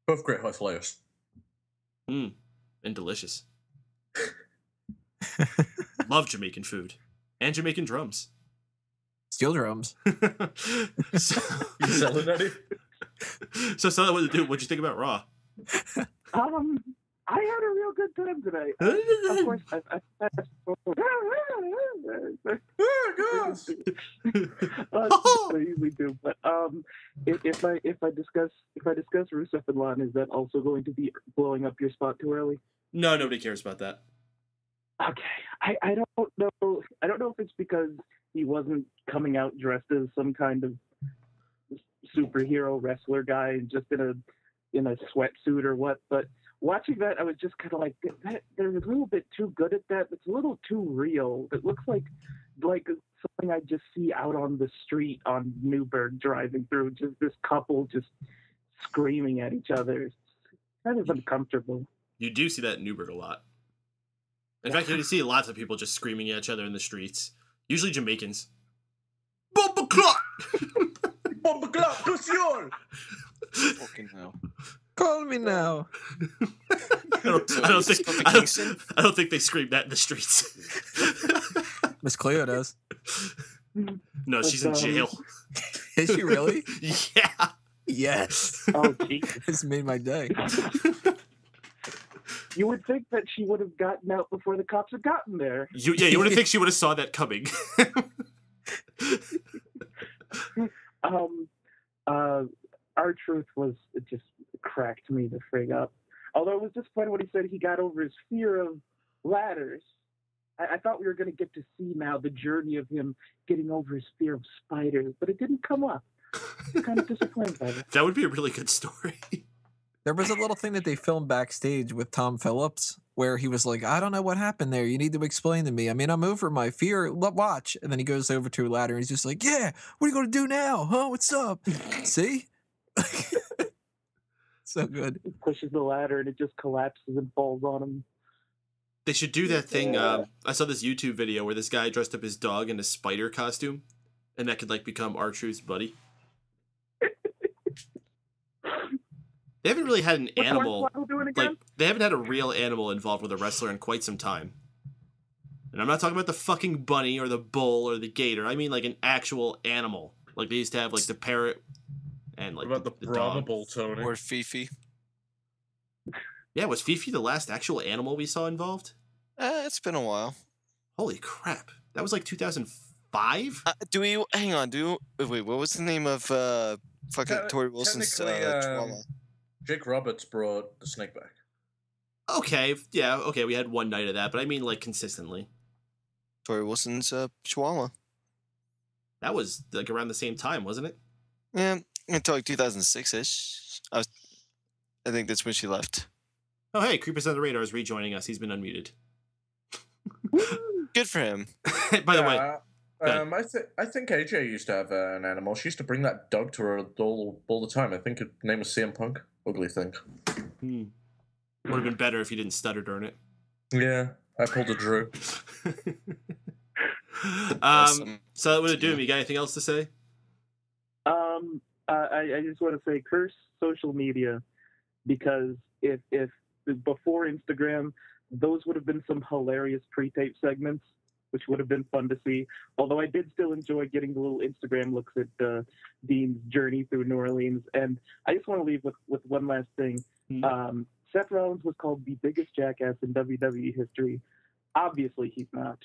Both great high flyers. And delicious. Love Jamaican food. And Jamaican drums. Steel drums. So, you selling any? So what'd you think about Raw? I had a real good time today. Of course, I fast forward. I usually do, but if I discuss Rusev and Lana, is that also going to be blowing up your spot too early? No, nobody cares about that. Okay, I don't know. I don't know if it's because he wasn't coming out dressed as some kind of superhero wrestler guy and just in a sweatsuit or what, but watching that, I was just kind of like, they're a little bit too good at that. It's a little too real. It looks like something I just see out on the street on Newburgh driving through, just this couple just screaming at each other. It's kind of uncomfortable. You do see that in Newburgh a lot. In fact, you see lots of people just screaming at each other in the streets. Usually Jamaicans. Bomba clot! Bomba clot, Crucial! Fucking hell. Call me now. I don't think they scream that in the streets. Miss Cleo does. No, she's in jail. Is she really? Yeah. Yes. Oh, Jesus. This made my day. You would think that she would have gotten out before the cops had gotten there. You would have think she would have saw that coming. R-Truth was just cracked me the frig up. Although it was disappointing when he said he got over his fear of ladders. I thought we were going to get to see now the journey of him getting over his fear of spiders, but it didn't come up. I'm kind of disappointed by that. That would be a really good story. There was a little thing that they filmed backstage with Tom Phillips where he was like, I don't know what happened there. You need to explain to me. I mean, I'm over my fear. Watch. And then he goes over to a ladder and he's just like, yeah, what are you going to do now? Huh? What's up? See? So good. He pushes the ladder and it just collapses and falls on him. They should do that thing. I saw this YouTube video where this guy dressed up his dog in a spider costume, and that could like become R-Truth's buddy. They haven't really had an animal. Like they haven't had a real animal involved with a wrestler in quite some time. And I'm not talking about the fucking bunny or the bull or the gator. I mean like an actual animal. Like they used to have like the parrot and like what about the Brahma bull, Tony? Or Fifi. Yeah, was Fifi the last actual animal we saw involved? It's been a while. Holy crap. That was like 2005? Wait, what was the name of fucking Tori Wilson's chihuahua? Jake Roberts brought the snake back. Okay, yeah, okay, we had one night of that, but I mean like consistently. Tori Wilson's chihuahua. That was like around the same time, wasn't it? Yeah, until like 2006-ish. I think that's when she left. Oh, hey, Creepers on the Radar is rejoining us. He's been unmuted. Good for him. By the way, I think AJ used to have an animal. She used to bring that dog to her all the time. I think her name was CM Punk. Ugly thing. Would have been better if you didn't stutter during it. Yeah, I pulled a Drew. Awesome. So that would it do. You got anything else to say? I just want to say curse social media, because if before Instagram, those would have been some hilarious pre-tape segments, which would have been fun to see. Although I did still enjoy getting the little Instagram looks at Dean's journey through New Orleans. And I just want to leave with one last thing. Seth Rollins was called the biggest jackass in WWE history. Obviously, he's not.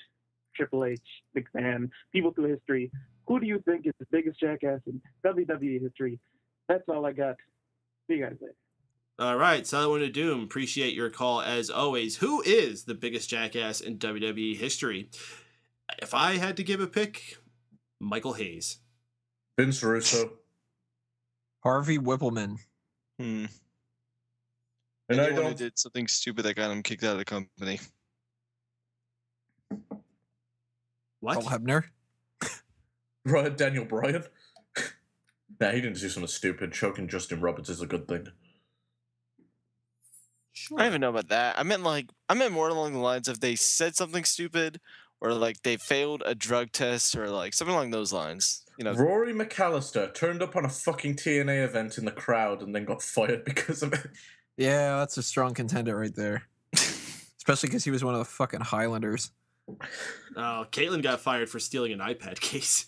Triple H, McMahon, people through history. Who do you think is the biggest jackass in WWE history? That's all I got. See you guys later. All right, Silent of Doom, appreciate your call as always. Who is the biggest jackass in WWE history? If I had to give a pick, Michael Hayes. Vince Russo. Harvey Whippleman. And anyone who did something stupid that got him kicked out of the company. What? Paul Hebner. Daniel Bryan. Nah, he didn't do something stupid. Choking Justin Roberts is a good thing. I don't even know about that. I meant more along the lines of they said something stupid, or like they failed a drug test, or like something along those lines. You know, Rory McAllister turned up on a fucking TNA event in the crowd and then got fired because of it. Yeah, that's a strong contender right there. Especially because he was one of the fucking Highlanders. Oh, Caitlyn got fired for stealing an iPad case.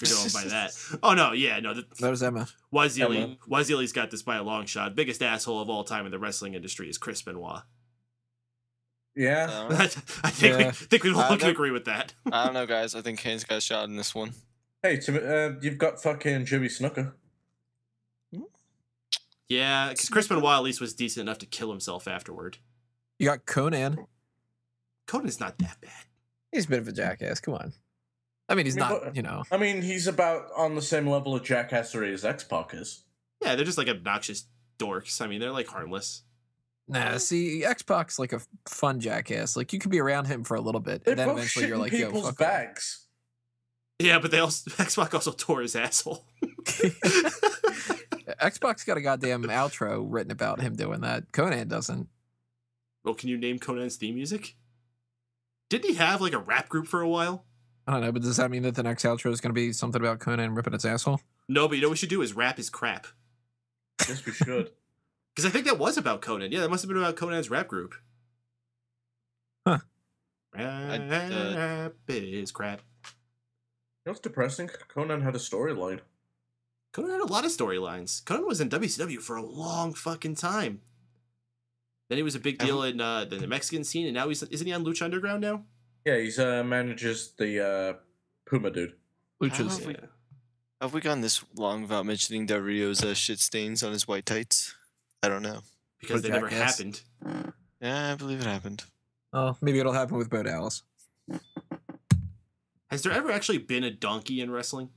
You're going by that. Oh, no, yeah, no. That was Emma. Wazieli's got this by a long shot. Biggest asshole of all time in the wrestling industry is Chris Benoit. Yeah. I think we all can agree with that. I don't know, guys. I think Kane's got a shot in this one. Hey, you've got fucking Jimmy Snuka. Yeah, because Chris Benoit at least was decent enough to kill himself afterward. You got Conan. Conan's not that bad. He's a bit of a jackass. Come on. I mean, he's not, you know. I mean, he's about on the same level of jackassery as X-Pac is. Yeah, they're just like obnoxious dorks. I mean, they're like harmless. Nah, see, X-Pac's like a fun jackass. Like, you could be around him for a little bit, and then eventually you're like, yo, fuck bags. Yeah, but X-Pac also tore his asshole. X-Pac's got a goddamn outro written about him doing that. Conan doesn't. Well, can you name Conan's theme music? Didn't he have like a rap group for a while? I don't know, but does that mean that the next outro is going to be something about Conan ripping its asshole? No, but you know what we should do is rap his crap. Yes, we should. Because I think that was about Conan. Yeah, that must have been about Conan's rap group. Huh. Rap his crap. You know what's depressing? Conan had a storyline. Conan had a lot of storylines. Conan was in WCW for a long fucking time. Then he was a big deal in the Mexican scene, and now isn't he on Lucha Underground now? Yeah, he's manages the Puma dude. Lucha's. Have we gone this long without mentioning Del Rio's shit stains on his white tights? I don't know. Because they never happened. Yeah, I believe it happened. Oh, maybe it'll happen with Bo Dallas. Has there ever actually been a donkey in wrestling?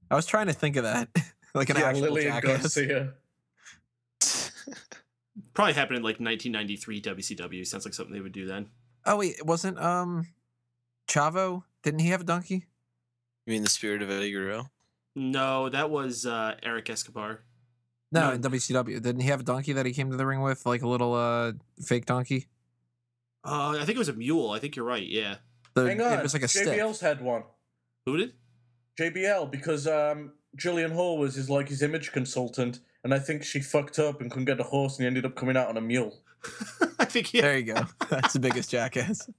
I was trying to think of that. Like an actual Lillian jackass. Garcia. Probably happened in like 1993 WCW. Sounds like something they would do then. Oh wait, it wasn't Chavo? Didn't he have a donkey? You mean the spirit of Eddie Guerrero? No, that was Eric Escobar. No, in WCW. Didn't he have a donkey that he came to the ring with? Like a little fake donkey? I think it was a mule. I think you're right, yeah. Hang on, it was like a JBL's stick. had one. Who did? JBL, because Jillian Hall was his image consultant, and I think she fucked up and couldn't get a horse, and he ended up coming out on a mule. I think, yeah. There you go. That's the biggest jackass.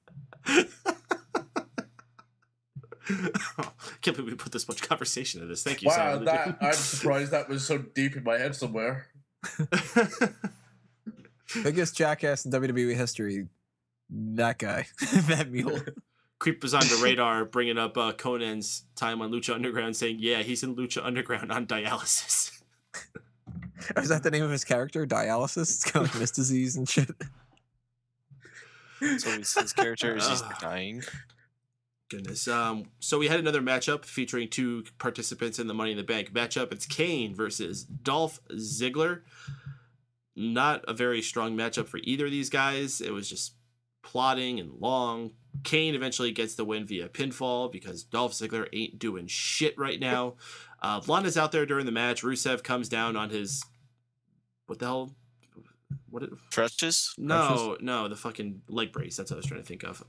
Oh, can't believe we put this much conversation into this. Thank you. Wow, I'm surprised that was so deep in my head somewhere. Biggest jackass in WWE history. That guy. That mule. Creep was on the radar, bringing up Conan's time on Lucha Underground, saying, yeah, he's in Lucha Underground on dialysis. Is that the name of his character? Dialysis? It's kind of like Miz disease and shit. So his character is just dying. Goodness. So we had another matchup featuring two participants in the Money in the Bank matchup. It's Kane versus Dolph Ziggler. Not a very strong matchup for either of these guys. It was just plotting and long. Kane eventually gets the win via pinfall because Dolph Ziggler ain't doing shit right now. Lana's out there during the match. Rusev comes down on his... What the hell? Crutches? No, the fucking leg brace. That's what I was trying to think of.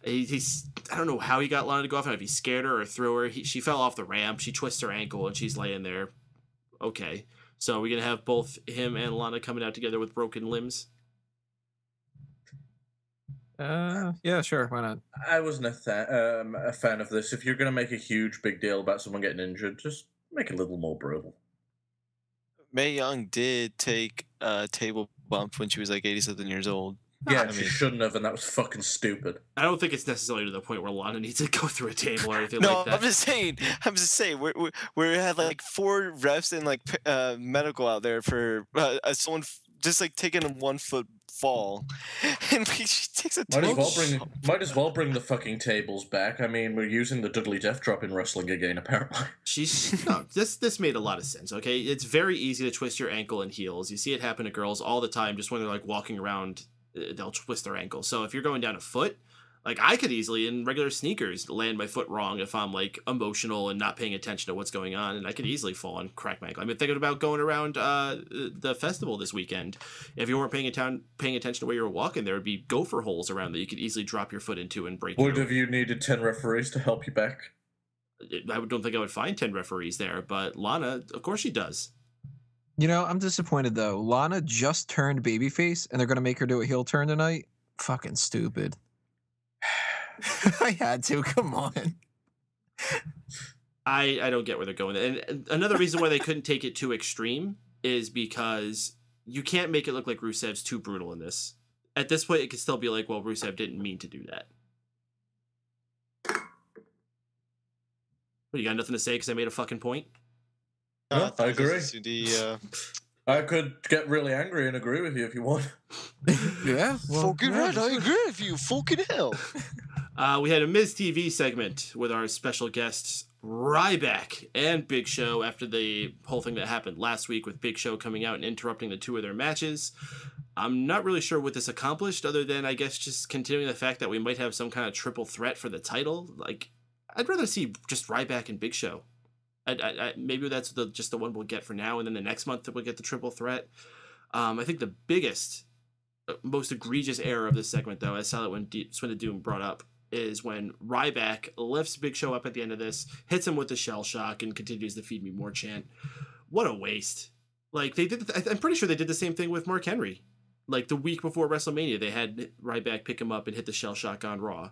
He's I don't know how he got Lana to go off. I don't know if he scared her or threw her. She fell off the ramp. She twists her ankle and she's laying there. Okay, so we're gonna have both him and Lana coming out together with broken limbs. Yeah, sure. Why not? I wasn't a fan of this. If you're gonna make a huge big deal about someone getting injured, just make it a little more brutal. Mae Young did take a table bump when she was like 80-something years old. Yeah, she shouldn't have, and that was fucking stupid. I don't think it's necessarily to the point where Lana needs to go through a table or anything no, like that. I'm just saying. We had like 4 refs and like medical out there for someone just like taking a 1-foot fall, and she takes a table. Might as well bring the fucking tables back. I mean, we're using the Dudley Death Drop in wrestling again, apparently. This made a lot of sense. Okay, it's very easy to twist your ankle in heels. You see it happen to girls all the time. Just when they're like walking around, they'll twist their ankle. So if you're going down a foot, Like, I could easily, in regular sneakers, land my foot wrong if I'm, like, emotional and not paying attention to what's going on, and I could easily fall and crack my ankle. I've been thinking about going around the festival this weekend. If you weren't paying attention to where you were walking, there would be gopher holes around that you could easily drop your foot into and break. Would have you needed 10 referees to help you back? I don't think I would find 10 referees there, but Lana, of course she does. You know, I'm disappointed, though. Lana just turned babyface, and they're going to make her do a heel turn tonight? Fucking stupid. I had to. Come on. I don't get where they're going. And another reason why they couldn't take it too extreme is because you can't make it look like Rusev's too brutal in this. At this point, it could still be like, well, Rusev didn't mean to do that. What, you got nothing to say because I made a fucking point? No, I agree. I could get really angry and agree with you if you want. Yeah. Well, fucking right, I agree with you. Fucking hell. We had a Miz TV segment with our special guests Ryback and Big Show after the whole thing that happened last week with Big Show coming out and interrupting the two of their matches. I'm not really sure what this accomplished other than, I guess, just continuing the fact that we might have some kind of triple threat for the title. Like, I'd rather see just Ryback and Big Show. Maybe that's just the one we'll get for now, and then the next month we'll get the triple threat. I think the biggest, most egregious error of this segment, though, as Silent Swin of Doom brought up, is when Ryback lifts Big Show up at the end of this, hits him with the shell shock, and continues the "Feed Me More" chant. What a waste! Like, they did. I'm pretty sure they did the same thing with Mark Henry. Like, the week before WrestleMania, they had Ryback pick him up and hit the shell shock on Raw,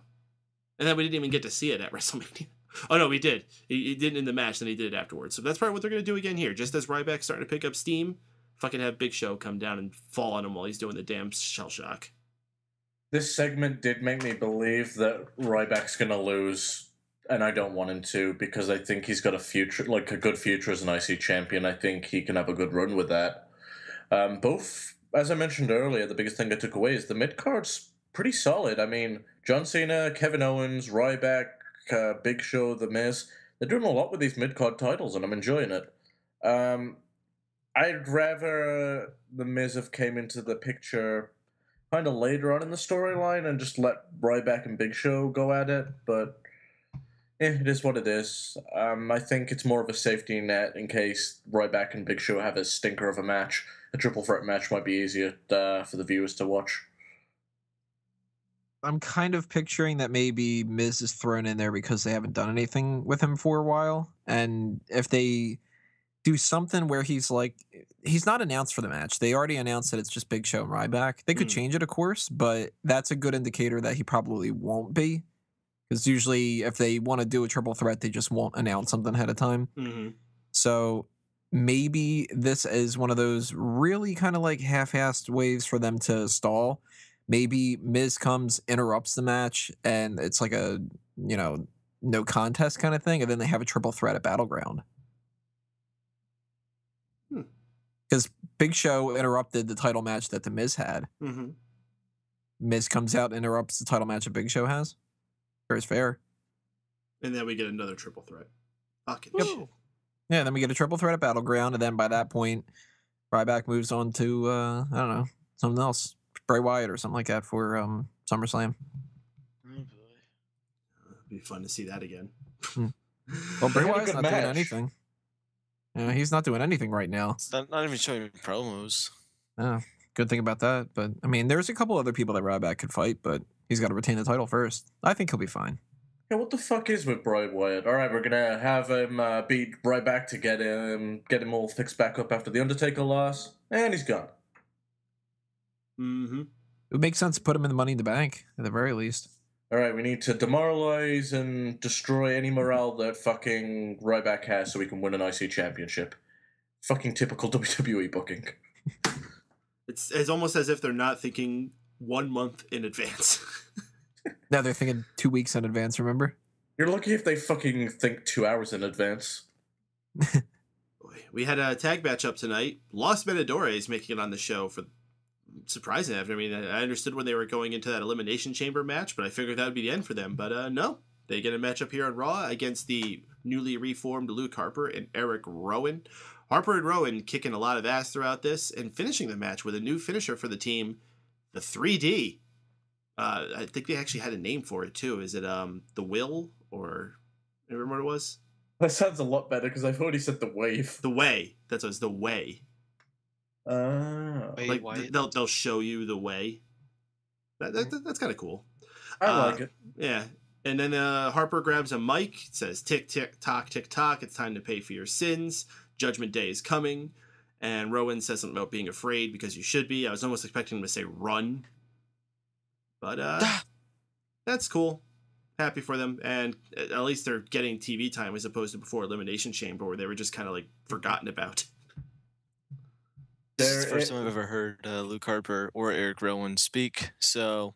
and then we didn't even get to see it at WrestleMania. Oh, no, we did. He didn't in the match, then he did it afterwards. So that's probably what they're going to do again here. Just as Ryback's starting to pick up steam, fucking have Big Show come down and fall on him while he's doing the damn shell shock. This segment did make me believe that Ryback's going to lose, and I don't want him to, because I think he's got a future, like a good future as an IC champion. I think he can have a good run with that. Both, as I mentioned earlier, the biggest thing I took away is the mid-card's pretty solid. I mean, John Cena, Kevin Owens, Ryback, Big Show, The Miz, they're doing a lot with these mid-card titles, and I'm enjoying it. I'd rather The Miz have came into the picture kind of later on in the storyline and just let Ryback and Big Show go at it, but it is what it is. I think it's more of a safety net in case Ryback and Big Show have a stinker of a match. A triple threat match might be easier for the viewers to watch. I'm kind of picturing that maybe Miz is thrown in there because they haven't done anything with him for a while. And if they do something where he's like, he's not announced for the match. They already announced that it's just Big Show and Ryback. They could change it, of course, but that's a good indicator that he probably won't be. Because usually if they want to do a triple threat, they just won't announce something ahead of time. Mm-hmm. So maybe this is one of those really kind of like half-assed ways for them to stall. Maybe Miz comes, interrupts the match, and it's like a, no contest kind of thing, and then they have a triple threat at Battleground. Because Big Show interrupted the title match that The Miz had. Mm-hmm. Miz comes out and interrupts the title match that Big Show has. Fair is fair. And then we get another triple threat. Fucking shit. Yeah, then we get a triple threat at Battleground, and then by that point, Ryback moves on to, I don't know, something else. Bray Wyatt or something like that for SummerSlam. Oh boy. It'd be fun to see that again. Well, Bray Wyatt's not doing anything. Yeah, he's not doing anything right now. It's not even showing promos. Yeah, good thing about that. But, I mean, there's a couple other people that Ryback could fight, but he's got to retain the title first. I think he'll be fine. Yeah, what the fuck is with Bray Wyatt? All right, we're gonna have him beat Ryback to get him all fixed back up after the Undertaker loss, and he's gone. Mm-hmm. It would make sense to put him in the Money in the Bank, at the very least. All right, we need to demoralize and destroy any morale that fucking Ryback has so we can win an IC championship. Fucking typical WWE booking. It's almost as if they're not thinking 1 month in advance. Now they're thinking 2 weeks in advance, remember? You're lucky if they fucking think 2 hours in advance. We had a tag match up tonight. Los Matadores making it on the show for surprising. I mean, I understood when they were going into that Elimination Chamber match, but I figured that would be the end for them. But no, they get a match up here on Raw against the newly reformed Luke Harper and Erick Rowan. Harper and Rowan kicking a lot of ass throughout this and finishing the match with a new finisher for the team, the 3D. I think they actually had a name for it too. Is it the Will, or remember what it was? That sounds a lot better because I've already said the Wave. The Way. That's what it's, the Way. Wait, like they'll show you the way. That's kind of cool. I like it. Yeah. And then Harper grabs a mic, says tick tick tock tick tock. It's time to pay for your sins. Judgment Day is coming. And Rowan says something about being afraid because you should be. I was almost expecting him to say run. But that's cool. Happy for them. And at least they're getting TV time as opposed to before Elimination Chamber where they were just kind of like forgotten about. This is the first time I've ever heard Luke Harper or Erick Rowan speak. So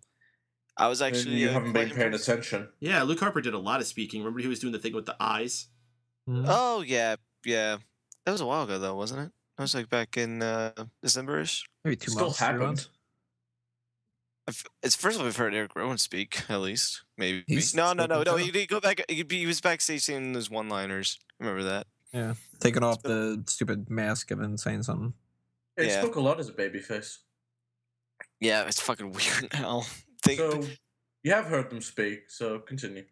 I was actually... You haven't been paying attention. Yeah, Luke Harper did a lot of speaking. Remember he was doing the thing with the eyes? Oh, yeah. Yeah. That was a while ago, though, wasn't it? That was like back in December-ish. Maybe 2 Still months. happened. It's the first time I've heard Erick Rowan speak, at least. Maybe. He's No. He did go back. He was backstage saying those one-liners. Remember that? Yeah. Taking off the stupid mask and then saying something. He Yeah. spoke a lot as a babyface. Yeah, it's fucking weird now. So, you have heard them speak, so continue.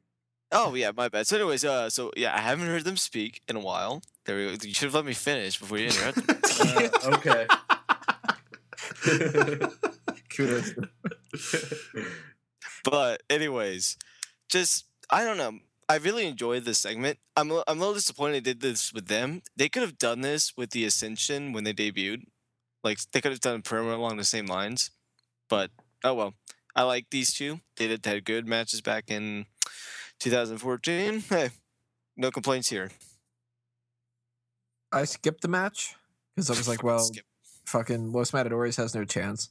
Oh, yeah, my bad. So anyways, I haven't heard them speak in a while. There we go. You should have let me finish before you interrupted me. Okay. Kudos. But anyways, I don't know. I really enjoyed this segment. I'm a little disappointed they did this with them. They could have done this with the Ascension when they debuted. Like, they could have done promo along the same lines. But, oh well. I like these two. They had good matches back in 2014. Hey, no complaints here. I skipped the match because I was like, well, fucking Los Matadores has no chance.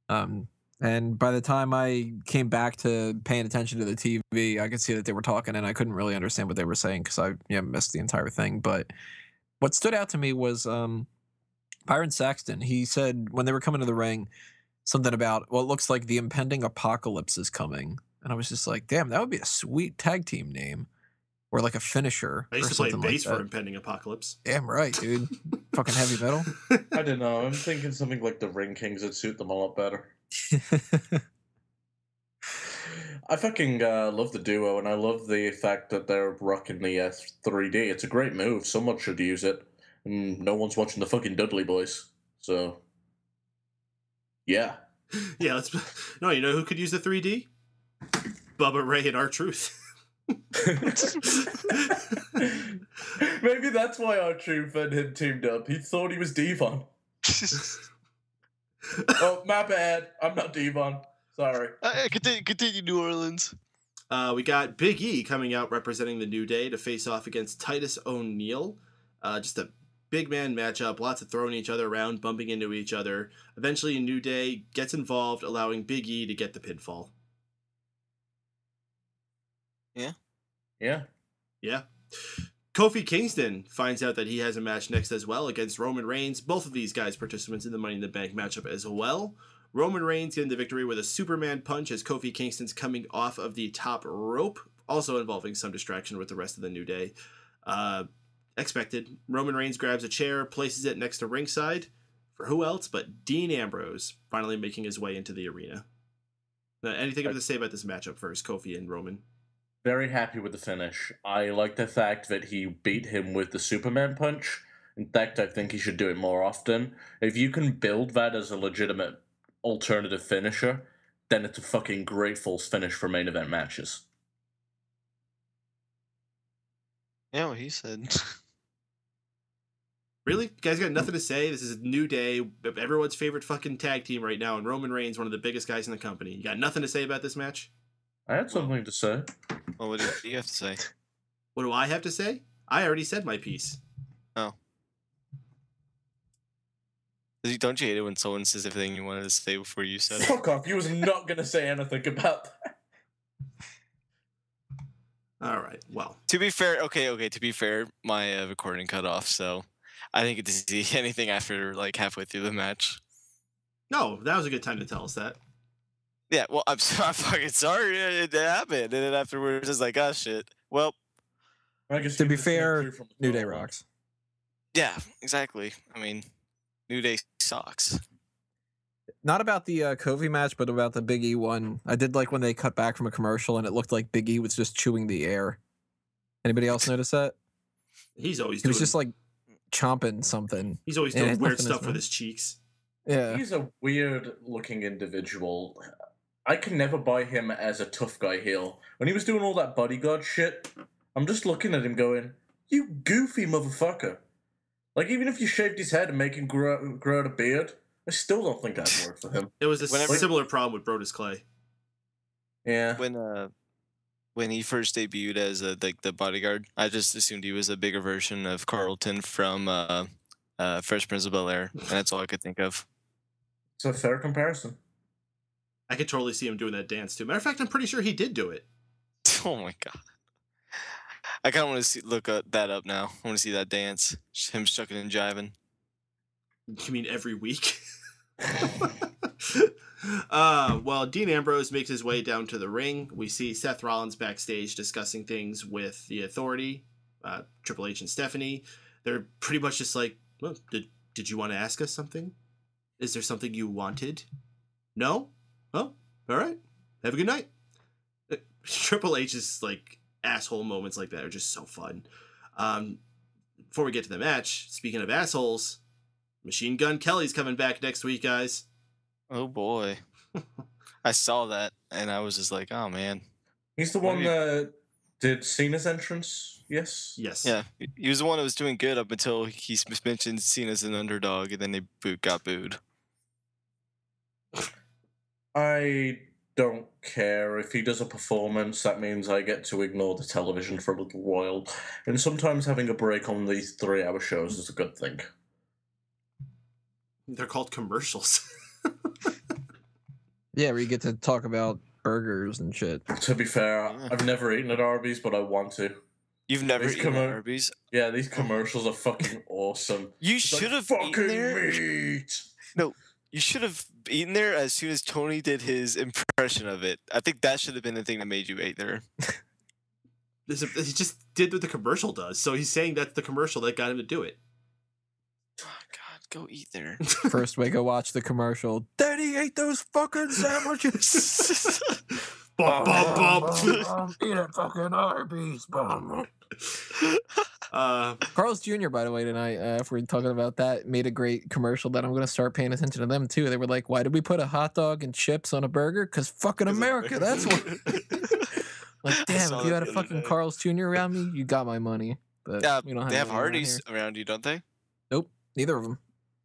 And by the time I came back to paying attention to the TV, I could see that they were talking, and I couldn't really understand what they were saying because I missed the entire thing. But what stood out to me was Byron Saxton. He said when they were coming to the ring, something about, well, it looks like the impending apocalypse is coming. And I was just like, damn, that would be a sweet tag team name. Or like a finisher. I used to play bass for Impending Apocalypse. Damn right, dude. Fucking heavy metal. I don't know. I'm thinking something like the Ring Kings would suit them a lot better. I fucking love the duo, and I love the fact that they're rocking the 3D. It's a great move. Someone should use it. And no one's watching the fucking Dudley Boys. So, yeah. Yeah, no, you know who could use the 3D? Bubba Ray and R-Truth. Maybe that's why R-Truth and him teamed up. He thought he was Devon. Oh, my bad. I'm not Devon. Sorry. Continue, New Orleans. We got Big E coming out representing the New Day to face off against Titus O'Neil. Just a big man matchup. Lots of throwing each other around, bumping into each other. Eventually, New Day gets involved, allowing Big E to get the pinfall. Yeah. Kofi Kingston finds out that he has a match next as well against Roman Reigns. Both of these guys participants in the Money in the Bank matchup as well. Roman Reigns getting the victory with a Superman punch as Kofi Kingston's coming off of the top rope, also involving some distraction with the rest of the New Day. Expected. Roman Reigns grabs a chair, places it next to ringside. For who else but Dean Ambrose, finally making his way into the arena. Anything you have to say about this matchup first, Kofi and Roman? Very happy with the finish. I like the fact that he beat him with the Superman punch. In fact, I think he should do it more often. If you can build that as a legitimate alternative finisher, then it's a fucking great false finish for main event matches. Yeah, what he said. Really? You guys got nothing to say? This is a New Day, everyone's favorite fucking tag team right now, and Roman Reigns, one of the biggest guys in the company. You got nothing to say about this match? I had something to say. Well, what do you have to say? What do I have to say? I already said my piece. Oh. Don't you hate it when someone says everything you wanted to say before you said it? Fuck off. You was not going to say anything about that. All right. Well. To be fair, okay. To be fair, my recording cut off, so I didn't get to see anything after like halfway through the match. No, that was a good time to tell us that. Yeah, well, I'm fucking sorry it happened. And then afterwards, it's like, oh, shit. Well, I guess to be fair, New Day rocks. Yeah, exactly. I mean, New Day sucks. Not about the Kofi match, but about the Big E one. I did like when they cut back from a commercial and it looked like Big E was just chewing the air. Anybody else notice that? He was just like chomping something. He's always doing weird stuff with his cheeks. Yeah. He's a weird looking individual. I can never buy him as a tough guy heel. When he was doing all that bodyguard shit, I'm just looking at him going, you goofy motherfucker. Like, even if you shaved his head and make him grow out a beard, I still don't think that'd work for him. It was a similar problem with Brodus Clay. Yeah. When he first debuted as the bodyguard, I just assumed he was a bigger version of Carlton from Fresh Prince of Bel-Air, and that's all I could think of. It's a fair comparison. I could totally see him doing that dance too. Matter of fact, I'm pretty sure he did do it. Oh my god! I kind of want to look that up now. I want to see that dance, him shucking and jiving. You mean every week? Well, Dean Ambrose makes his way down to the ring. We see Seth Rollins backstage discussing things with the Authority, Triple H and Stephanie. They're pretty much just like, well, did you want to ask us something? Is there something you wanted? No? Oh, all right. Have a good night. Triple H's like asshole moments like that are just so fun. Before we get to the match, speaking of assholes, Machine Gun Kelly's coming back next week, guys. Oh boy. I saw that and I was just like, oh man. He's the one that did Cena's entrance, yes? Yes. Yeah, he was the one that was doing good up until he mentioned Cena's an underdog and then they got booed. I don't care. If he does a performance, that means I get to ignore the television for a little while. And sometimes having a break on these 3-hour shows is a good thing. They're called commercials. Yeah, where you get to talk about burgers and shit. To be fair, I've never eaten at Arby's, but I want to. You've never eaten at Arby's? Yeah, these commercials are fucking awesome. You should have eaten there. Meat. No, you should have eaten there as soon as Tony did his impression of it. I think that should have been the thing that made you eat there. He just did what the commercial does, so he's saying that's the commercial that got him to do it. Oh, God, go eat there. First we go watch the commercial. Daddy ate those fucking sandwiches. Bum, bum, bum. Eat a fucking Arby's, bum. Carl's Jr., by the way, tonight, if we're talking about that, made a great commercial that I'm going to start paying attention to them, too. They were like, why did we put a hot dog and chips on a burger? Because fucking America, that's what... Like, damn, if you had a fucking Carl's Jr. around me, you got my money. But yeah, we don't they have any Hardee's around you, don't they? Nope, neither of them.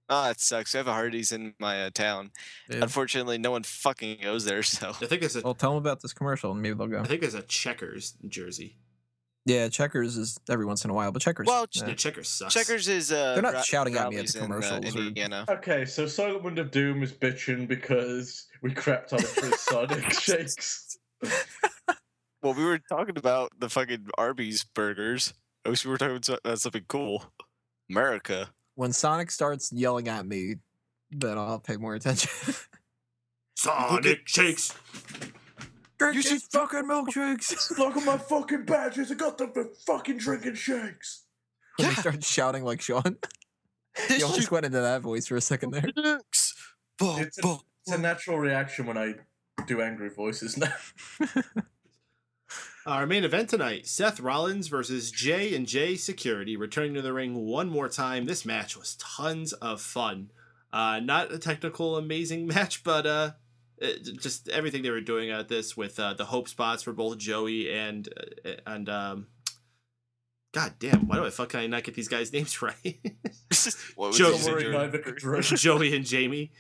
Oh, that sucks. I have a Hardee's in my town. Yeah. Unfortunately, no one fucking goes there, so... I think there's Well, tell them about this commercial, and maybe they'll go. I think there's a Checkers jersey. Yeah, Checkers is every once in a while, but Checkers... Well, yeah, Checkers sucks. Checkers is... They're not shouting at me at the commercials. Indiana. Okay, so Silent Wind of Doom is bitching because we crapped on it for his Sonic shakes. Well, we were talking about the fucking Arby's burgers. I wish we were talking about something cool. America. When Sonic starts yelling at me, then I'll pay more attention. Sonic shakes. Drink these fucking milkshakes. Look at my fucking badges. I got them for fucking drinking shakes. When he starts shouting like Sean. You almost went into that voice for a second there. It's a natural reaction when I do angry voices now. Our main event tonight, Seth Rollins versus J&J Security, returning to the ring one more time. This match was tons of fun. Not a technical, amazing match, but just everything they were doing at this with the hope spots for both Joey and God damn, why do I not get these guys' names right? Joey and Jamie.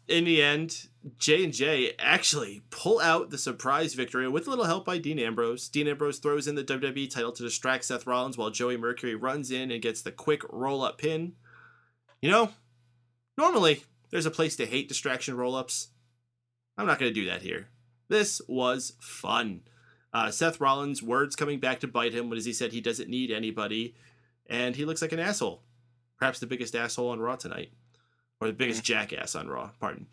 In the end, J&J actually pull out the surprise victory with a little help by Dean Ambrose. Dean Ambrose throws in the WWE title to distract Seth Rollins while Joey Mercury runs in and gets the quick roll-up pin. You know, normally there's a place to hate distraction roll-ups. I'm not going to do that here. This was fun. Seth Rollins' words coming back to bite him when he said he doesn't need anybody, and he looks like an asshole. Perhaps the biggest asshole on Raw tonight. Or the biggest jackass on Raw, pardon.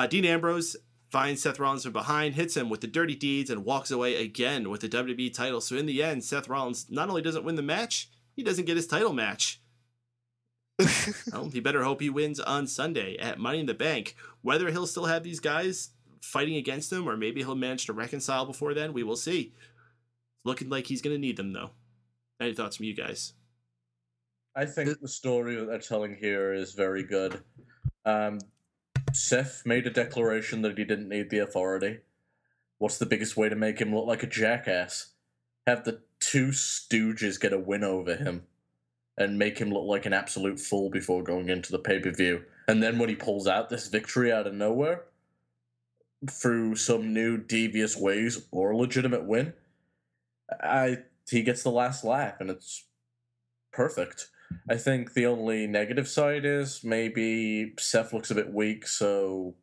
Dean Ambrose finds Seth Rollins from behind, hits him with the dirty deeds, and walks away again with the WWE title. So in the end, Seth Rollins not only doesn't win the match, he doesn't get his title match. Well, he better hope he wins on Sunday at Money in the Bank. Whether he'll still have these guys fighting against him, or maybe he'll manage to reconcile before then, we will see. Looking like he's going to need them, though. Any thoughts from you guys? I think the story that they're telling here is very good. Seth made a declaration that he didn't need the authority. What's the biggest way to make him look like a jackass? Have the two stooges get a win over him and make him look like an absolute fool before going into the pay-per-view. And then when he pulls out this victory out of nowhere, through some new devious ways or a legitimate win, he gets the last laugh, and it's perfect. I think the only negative side is maybe Seth looks a bit weak, so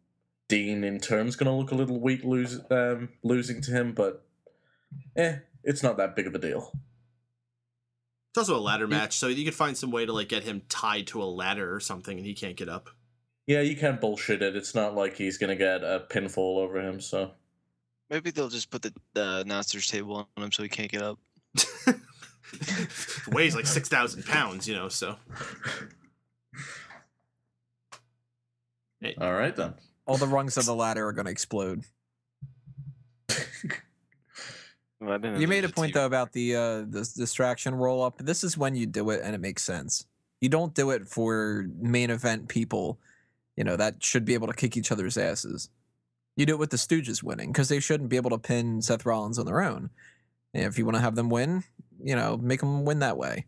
Dean in turn is going to look a little weak losing to him, but it's not that big of a deal. It's also a ladder match, so you could find some way to like get him tied to a ladder or something, and he can't get up. Yeah, you can't bullshit it. It's not like he's going to get a pinfall over him, so... Maybe they'll just put the announcer's table on him so he can't get up. Weighs like 6,000 pounds, so. Hey. All right, then. All the rungs of the ladder are going to explode. You made a point, though, about the distraction roll-up. This is when you do it, and it makes sense. You don't do it for main event people, that should be able to kick each other's asses. You do it with the Stooges winning, because they shouldn't be able to pin Seth Rollins on their own. And if you want to have them win, make them win that way.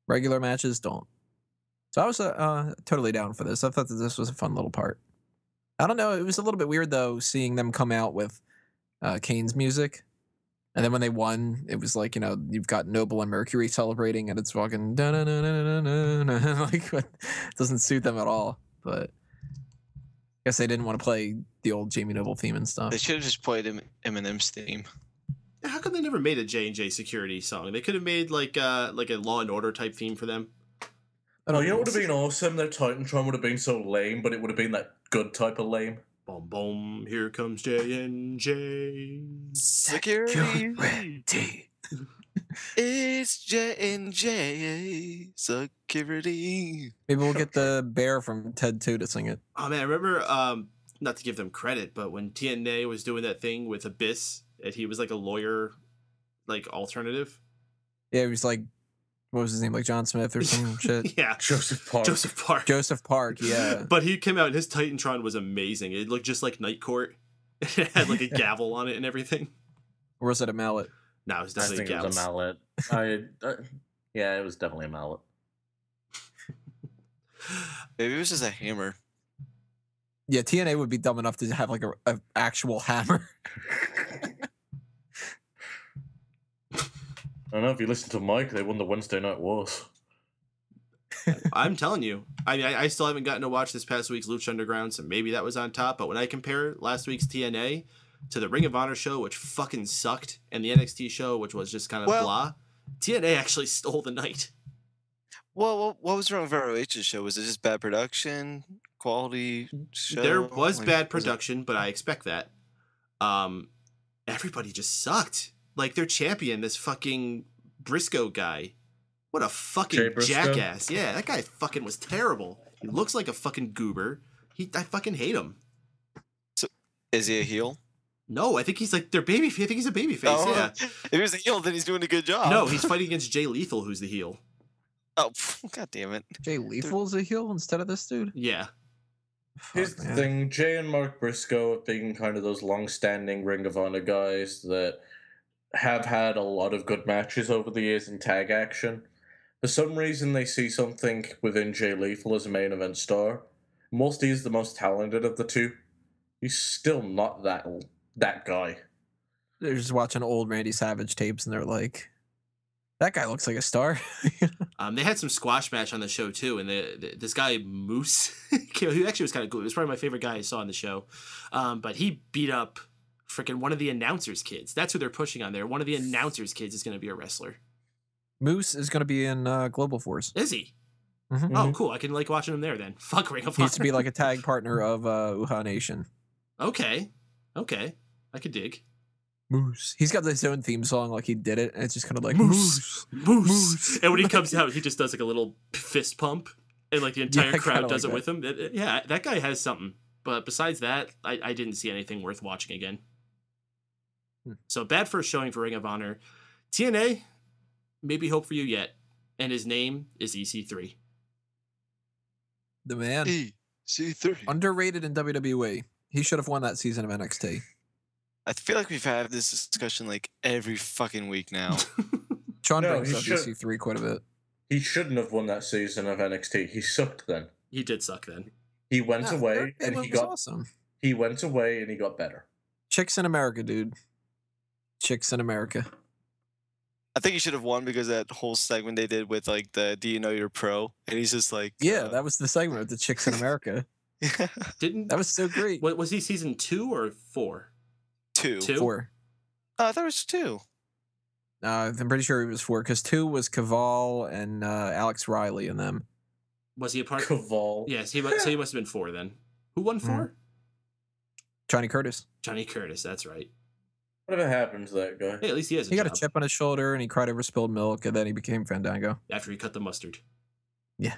Regular matches don't. So I was totally down for this. I thought that this was a fun little part. I don't know. It was a little bit weird, though, seeing them come out with Kane's music. And then when they won, it was like, you've got Noble and Mercury celebrating, and it's fucking like, it doesn't suit them at all. But I guess they didn't want to play the old Jamie Noble theme and stuff. They should have just played Eminem's theme. How come they never made a J&J Security song? They could have made like a Law and Order type theme for them. Oh, you know what would have been awesome? Their Titantron would have been so lame, but it would have been that good type of lame. Boom, boom, here comes J&J. Security. It's J&J Security. Maybe we'll get the bear from Ted 2 to sing it. Oh, man, I remember, not to give them credit, but when TNA was doing that thing with Abyss, and he was like a lawyer, like alternative. Yeah, he was like, what was his name? Like John Smith or some shit? Yeah. Joseph Park, yeah. But he came out and his Titantron was amazing. It looked just like Night Court. It had like a gavel on it and everything. Or was it a mallet? No, it was definitely it was a mallet. Yeah, it was definitely a mallet. Maybe it was just a hammer. Yeah, TNA would be dumb enough to have like a actual hammer. I don't know, if you listen to Mike, they won the Wednesday Night Wars. I'm telling you. I still haven't gotten to watch this past week's Lucha Underground, so maybe that was on top. But when I compare last week's TNA to the Ring of Honor show, which fucking sucked, and the NXT show, which was just kind of blah, TNA actually stole the night. Well, what was wrong with ROH's show? Was it just bad production, quality show? There was bad production, but I expect that. Everybody just sucked. Like, their champion, this fucking Briscoe guy. What a fucking jackass. Yeah, that guy fucking was terrible. He looks like a fucking goober. I fucking hate him. So, is he a heel? No, I think he's like their baby. I think he's a babyface. Oh, yeah. If he was a heel, then he's doing a good job. No, he's fighting against Jay Lethal, who's the heel. Oh, god damn it. Jay Lethal's a heel instead of this dude? Yeah. Here's the thing. Jay and Mark Briscoe have been kind of those long-standing Ring of Honor guys that have had a lot of good matches over the years in tag action. For some reason, they see something within Jay Lethal as a main event star. Whilst he's the most talented of the two, he's still not that guy. They're just watching old Randy Savage tapes, and they're like, that guy looks like a star. They had some squash match on the show, too, and this guy, Moose, who actually was kind of cool. He was probably my favorite guy I saw on the show. But he beat up freaking one of the announcers' kids. That's who they're pushing on there. One of the announcers' kids is going to be a wrestler. Moose is going to be in Global Force. Is he? Mm-hmm. Oh, cool. I can like watching him there then. Fuck Ring of Honor. He used to be like a tag partner of Uhaa Nation. Okay. I could dig. Moose. He's got his own theme song, like he did it, and it's just kind of like moose. And when he comes out, he just does like a little fist pump, and like the entire crowd does it with him. Yeah, that guy has something. But besides that, I didn't see anything worth watching again. So bad first showing for Ring of Honor. TNA, maybe hope for you yet. And his name is EC3. The man. EC3. Underrated in WWE. He should have won that season of NXT. I feel like we've had this discussion like every fucking week now. Sean brings up EC3 quite a bit. He shouldn't have won that season of NXT. He sucked then. He did suck then. He went away and he got awesome. He went away and he got better. Chicks in America, dude. Chicks in America. I think he should have won because that whole segment they did with like the "Do you know you're pro?" and he's just like, yeah, that was the segment with the Chicks in America. That was so great. What was he, season 2 or 4? 2. 4. Oh, I thought it was 2. I'm pretty sure it was 4 because 2 was Caval and Alex Riley and them. Was he a part? Caval. Yes, so he must have been 4 then. Who won 4? Johnny Curtis. Johnny Curtis, that's right. Whatever happened to that guy? Hey, at least he has. He got a chip on his shoulder and he cried over spilled milk, and then he became Fandango. After he cut the mustard. Yeah.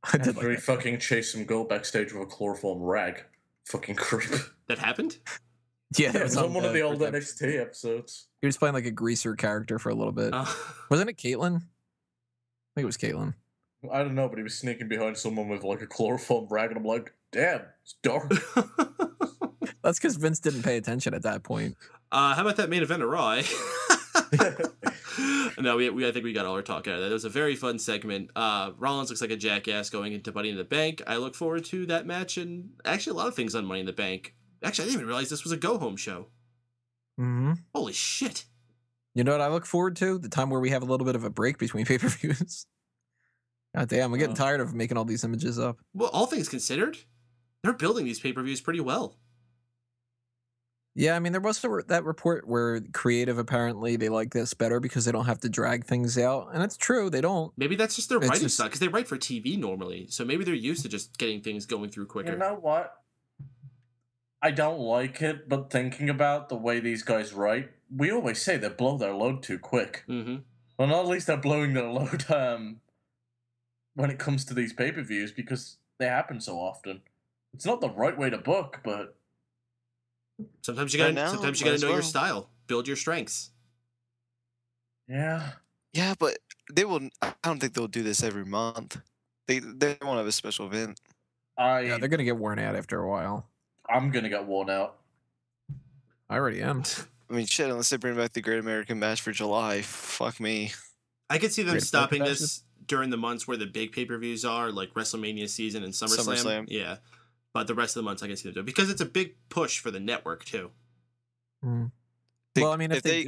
After he fucking chased some girl backstage with a chloroform rag. Fucking creep. That happened? Yeah, it was on one of the old NXT episodes. He was playing like a greaser character for a little bit. Wasn't it Caitlyn? I think it was Caitlyn. I don't know, but he was sneaking behind someone with like a chloroform rag, and I'm like, damn, it's dark. That's because Vince didn't pay attention at that point. How about that main event of Raw? No, I think we got all our talk out of that. It was a very fun segment. Rollins looks like a jackass going into Money in the Bank. I look forward to that match, and actually a lot of things on Money in the Bank. Actually, I didn't even realize this was a go-home show. Mm-hmm. Holy shit. You know what I look forward to? The time where we have a little bit of a break between pay-per-views. God damn, I'm getting tired of making all these images up. Well, all things considered, they're building these pay-per-views pretty well. Yeah, I mean, there was that report where creative, apparently, they like this better because they don't have to drag things out. And it's true, they don't. Maybe that's just their writing style, because they write for TV normally. So maybe they're used to just getting things going through quicker. You know what? I don't like it, but thinking about the way these guys write, we always say they blow their load too quick. Mm-hmm. Well, at least they're blowing their load when it comes to these pay-per-views, because they happen so often. It's not the right way to book, but sometimes you gotta know your style, build your strengths. Yeah, but they will. I don't think they'll do this every month. They won't have a special event. Yeah, they're gonna get worn out after a while. I'm gonna get worn out. I already am. I mean, shit. Unless they bring back the Great American Bash for July, fuck me. I could see them stopping this during the months where the big pay-per-views are, like WrestleMania season and SummerSlam. Yeah. But the rest of the months I can see them doing, because it's a big push for the network too. Mm. Well, I mean, if they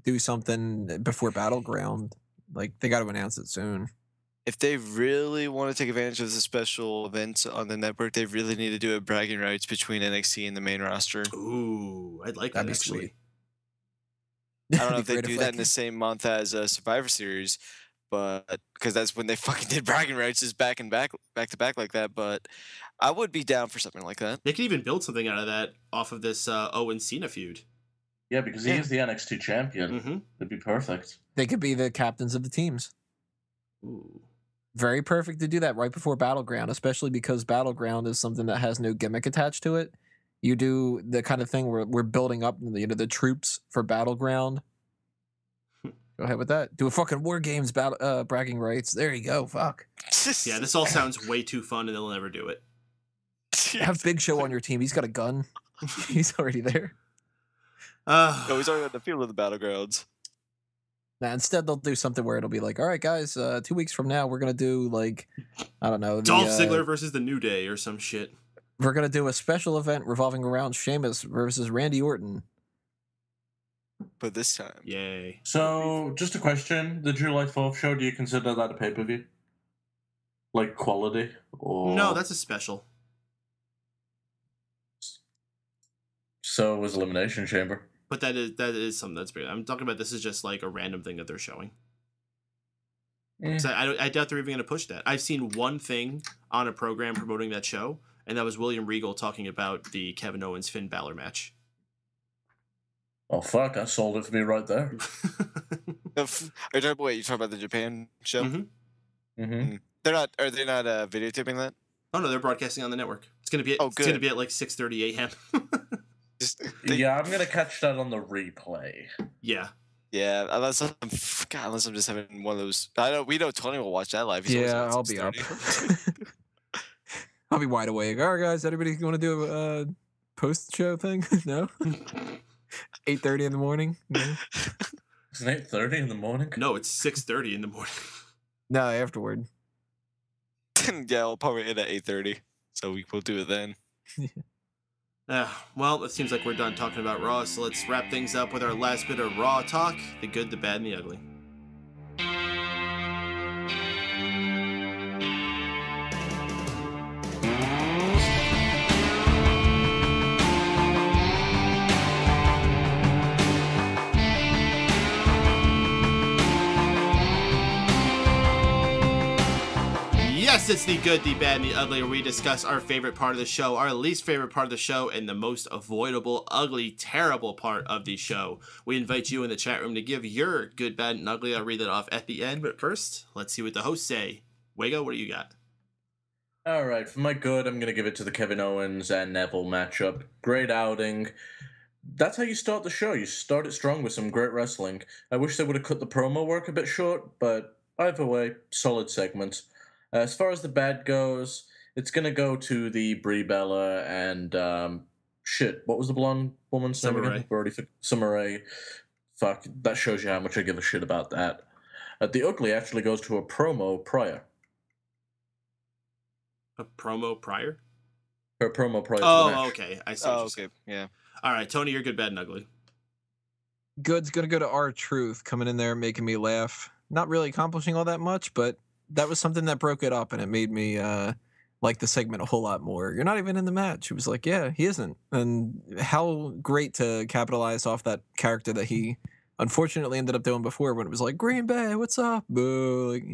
do something before Battleground, like they got to announce it soon. If they really want to take advantage of the special events on the network, they really need to do a bragging rights between NXT and the main roster. Ooh, I'd like that actually. I don't know if they do that in the same month as Survivor Series, but because that's when they fucking did bragging rights is back to back like that. But I would be down for something like that. They could even build something out of that off of this Owens Cena feud. Yeah, because he is the NXT champion. Mm-hmm. It'd be perfect. They could be the captains of the teams. Ooh. Very perfect to do that right before Battleground, especially because Battleground is something that has no gimmick attached to it. You do the kind of thing where we're building up the troops for Battleground. Go ahead with that. Do a fucking War Games bragging rights. There you go. Fuck. Yeah, this all sounds way too fun, and they'll never do it. Have Big Show on your team. He's got a gun. He's already there. No, he's already on the field of the Battlegrounds. Now, instead, they'll do something where it'll be like, all right, guys, 2 weeks from now, we're going to do, like, I don't know. Dolph Ziggler versus the New Day or some shit. We're going to do a special event revolving around Sheamus versus Randy Orton. But this time. Yay. So, just a question. The July 4th show, do you consider that a pay-per-view? Like quality? Or... No, that's a special. So was Elimination Chamber. But that is something that's big. I'm talking about this is just like a random thing that they're showing. I doubt they're even going to push that. I've seen one thing on a program promoting that show, and that was William Regal talking about the Kevin Owens Finn Balor match. Oh fuck! I sold it for me right there. Are you talking about the Japan show? Mm-hmm. Mm-hmm. They're not. Are they not videotaping that? Oh no, they're broadcasting on the network. It's gonna be. It's gonna be at like 6:30 a.m. Yeah, I'm gonna catch that on the replay. Yeah. Yeah, unless I'm just having one of those. We know Tony will watch that live. He's I'll be up. I'll be wide awake. All right, guys, anybody want to do a post-show thing? No. 8:30 in the morning. No. It's 8:30 in the morning. No, it's 6:30 in the morning. No, afterward. Yeah, we'll probably end at 8:30, so we'll do it then. Well, it seems like we're done talking about Raw, so let's wrap things up with our last bit of Raw talk: the good, the bad, and the ugly. Yes, it's the good, the bad, and the ugly, where we discuss our favorite part of the show, our least favorite part of the show, and the most avoidable, ugly, terrible part of the show. We invite you in the chat room to give your good, bad, and ugly. I'll read that off at the end, but first, let's see what the hosts say. Wego, what do you got? All right, for my good, I'm going to give it to the Kevin Owens and Neville matchup. Great outing. That's how you start the show. You start it strong with some great wrestling. I wish they would have cut the promo work a bit short, but either way, solid segment. As far as the bad goes, it's going to go to the Brie Bella and, what was the blonde woman's name again? Summer Rae. Fuck, that shows you how much I give a shit about that. The ugly actually goes to a promo prior. A promo prior? Her promo prior. Oh, okay. I see. Okay, yeah. All right, Tony, you're good, bad, and ugly. Good's going to go to R-Truth, coming in there, making me laugh. Not really accomplishing all that much, but that was something that broke it up, and it made me like the segment a whole lot more. You're not even in the match. It was like, yeah, he isn't. And how great to capitalize off that character that he unfortunately ended up doing before, when it was like, Green Bay, what's up? Boo. Like,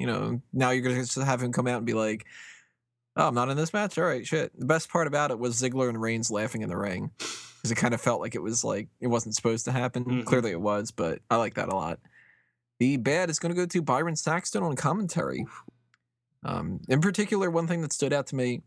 now you're going to just have him come out and be like, oh, I'm not in this match? All right, shit. The best part about it was Ziggler and Reigns laughing in the ring, because it kind of felt like it was like it wasn't supposed to happen. Mm-hmm. Clearly it was, but I like that a lot. The bad is going to go to Byron Saxton on commentary. In particular, one thing that stood out to me,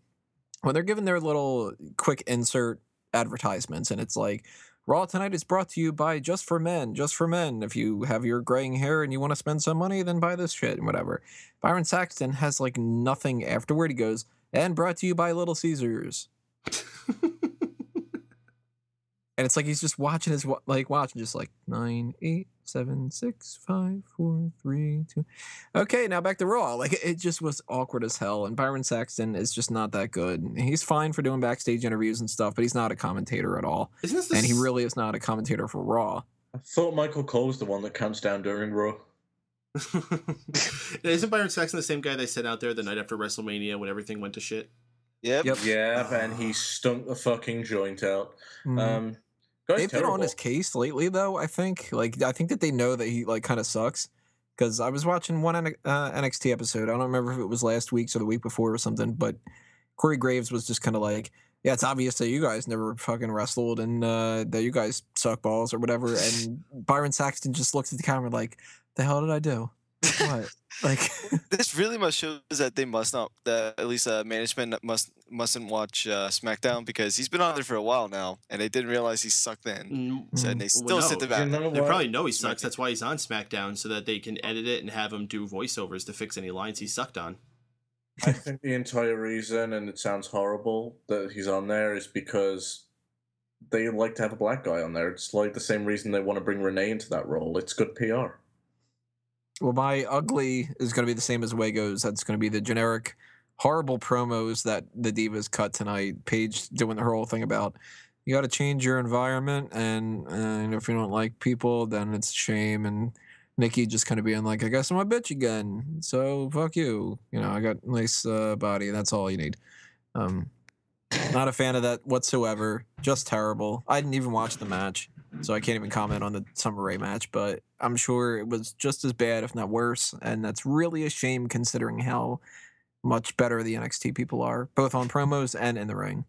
when they're giving their little quick insert advertisements, and it's like, Raw tonight is brought to you by Just for Men, Just for Men. If you have your graying hair and you want to spend some money, then buy this shit and whatever. Byron Saxton has like nothing afterward. He goes, and brought to you by Little Caesars. And it's like he's just watching just like 9, 8, 7, 6, 5, 4, 3, 2. Okay, now back to Raw. Like, it just was awkward as hell. And Byron Saxton is just not that good. He's fine for doing backstage interviews and stuff, but he's not a commentator at all. And he really is not a commentator for Raw. I thought Michael Cole was the one that counts down during Raw. Isn't Byron Saxton the same guy they sent out there the night after WrestleMania when everything went to shit? Yep. Yeah, and he stunk the fucking joint out. Mm. They've been on his case lately, though, I think. I think that they know that he, kind of sucks. Because I was watching one NXT episode. I don't remember if it was last week's or the week before or something, but Corey Graves was just kind of like, yeah, it's obvious that you guys never fucking wrestled and that you guys suck balls or whatever. And Byron Saxton just looks at the camera like, the hell did I do? What? This really must show that they must not, at least management mustn't watch SmackDown, because he's been on there for a while now, and they didn't realize he sucked then. So, and they still sent him back. They probably know he sucks. That's why he's on SmackDown, so that they can edit it and have him do voiceovers to fix any lines he sucked on. I think the entire reason, and it sounds horrible, that he's on there is because they like to have a black guy on there. It's like the same reason they want to bring Renee into that role. It's good PR. Well, my ugly is going to be the same as Wago's. That's going to be the generic, horrible promos that the Divas cut tonight. Paige doing her whole thing about, you got to change your environment, and if you don't like people, then it's a shame. And Nikki just kind of being like, I guess I'm a bitch again, so fuck you. I got a nice body. That's all you need. Not a fan of that whatsoever. Just terrible. I didn't even watch the match, so I can't even comment on the Summer Rae match, but I'm sure it was just as bad, if not worse, and that's really a shame considering how much better the NXT people are, both on promos and in the ring.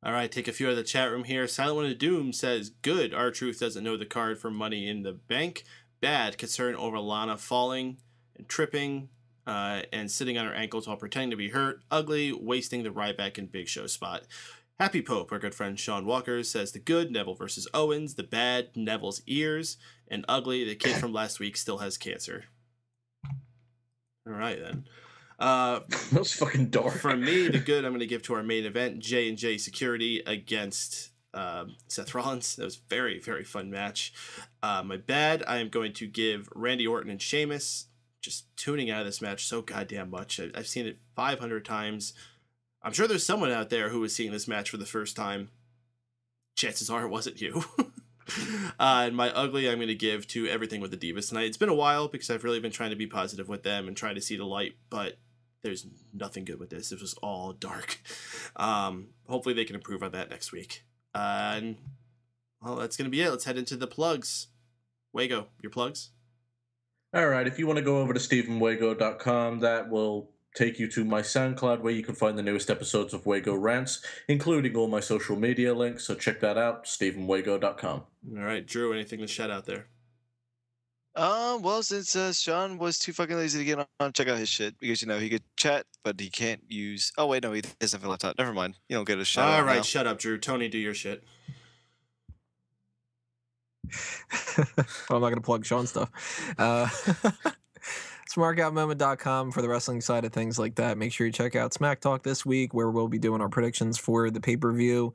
All right, take a few out of the chat room here. Silent One of Doom says, good, R-Truth doesn't know the card for Money in the Bank. Bad, concern over Lana falling and tripping and sitting on her ankles while pretending to be hurt. Ugly, wasting the Ryback and Big Show spot. Happy Pope, our good friend Sean Walker, says the good, Neville versus Owens. The bad, Neville's ears. And ugly, the kid from last week still has cancer. All right, then. That's fucking dark. For me, the good I'm going to give to our main event, J&J Security against Seth Rollins. That was a very, very fun match. My bad, I am going to give Randy Orton and Sheamus. Just tuning out of this match so goddamn much. I've seen it 500 times. I'm sure there's someone out there who was seeing this match for the first time. Chances are it wasn't you. And my ugly I'm going to give to Everything with the Divas tonight. It's been a while because I've really been trying to be positive with them and trying to see the light, but there's nothing good with this. It was all dark. Hopefully they can improve on that next week. And, well, that's going to be it. Let's head into the plugs. Wago, your plugs? All right. If you want to go over to StephenWago.com, that will take you to my SoundCloud where you can find the newest episodes of Wago Rants, including all my social media links. So check that out, StephenWago.com. All right. Drew, anything to shout out there? Well, since Sean was too fucking lazy to get on, check out his shit because he could chat, but he can't use. Oh wait, no, he doesn't have a laptop. Never mind. You don't get a shout out. All right, now. Shut up, Drew. Tony, do your shit. I'm not gonna plug Sean's stuff. SmartOutMoment.com for the wrestling side of things like that. Make sure you check out Smack Talk this week, where we'll be doing our predictions for the pay-per-view.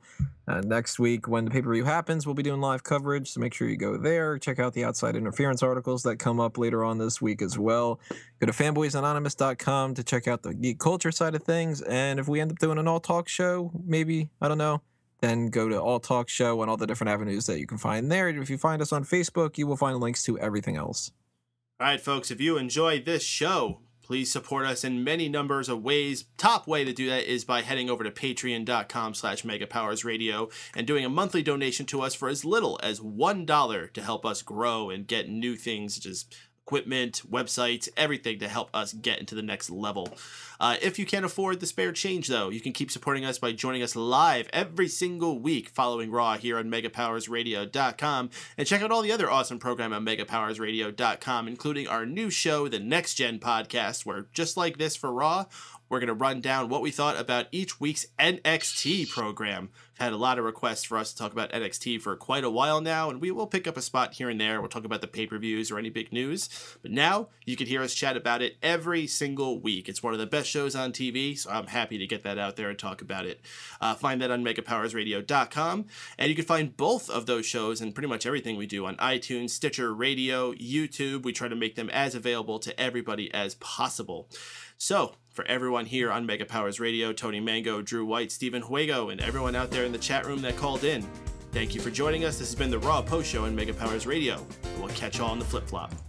Next week, when the pay-per-view happens, we'll be doing live coverage, so make sure you go there. Check out the Outside Interference articles that come up later on this week as well. Go to fanboysanonymous.com to check out the geek culture side of things, and if we end up doing an all-talk show, maybe, I don't know, then go to All Talk Show and all the different avenues that you can find there. If you find us on Facebook, you will find links to everything else. All right, folks, if you enjoy this show, please support us in many numbers of ways. Top way to do that is by heading over to patreon.com/megapowersradio and doing a monthly donation to us for as little as $1 to help us grow and get new things such as equipment, websites, everything to help us get into the next level. If you can't afford the spare change, though, you can keep supporting us by joining us live every single week following Raw here on megapowersradio.com, and check out all the other awesome program on megapowersradio.com, including our new show, the Next Gen Podcast, where just like this for Raw, we're going to run down what we thought about each week's NXT program. We've had a lot of requests for us to talk about NXT for quite a while now, and we will pick up a spot here and there. We'll talk about the pay-per-views or any big news. But now you can hear us chat about it every single week. It's one of the best shows on TV, so I'm happy to get that out there and talk about it. Find that on megapowersradio.com, and you can find both of those shows and pretty much everything we do on iTunes, Stitcher Radio, YouTube. We try to make them as available to everybody as possible. So, for everyone here on Mega Powers Radio, Tony Mango, Drew White, Stephen Huego, and everyone out there in the chat room that called in, thank you for joining us. This has been the Raw Post Show on Mega Powers Radio. We'll catch you all on the flip-flop.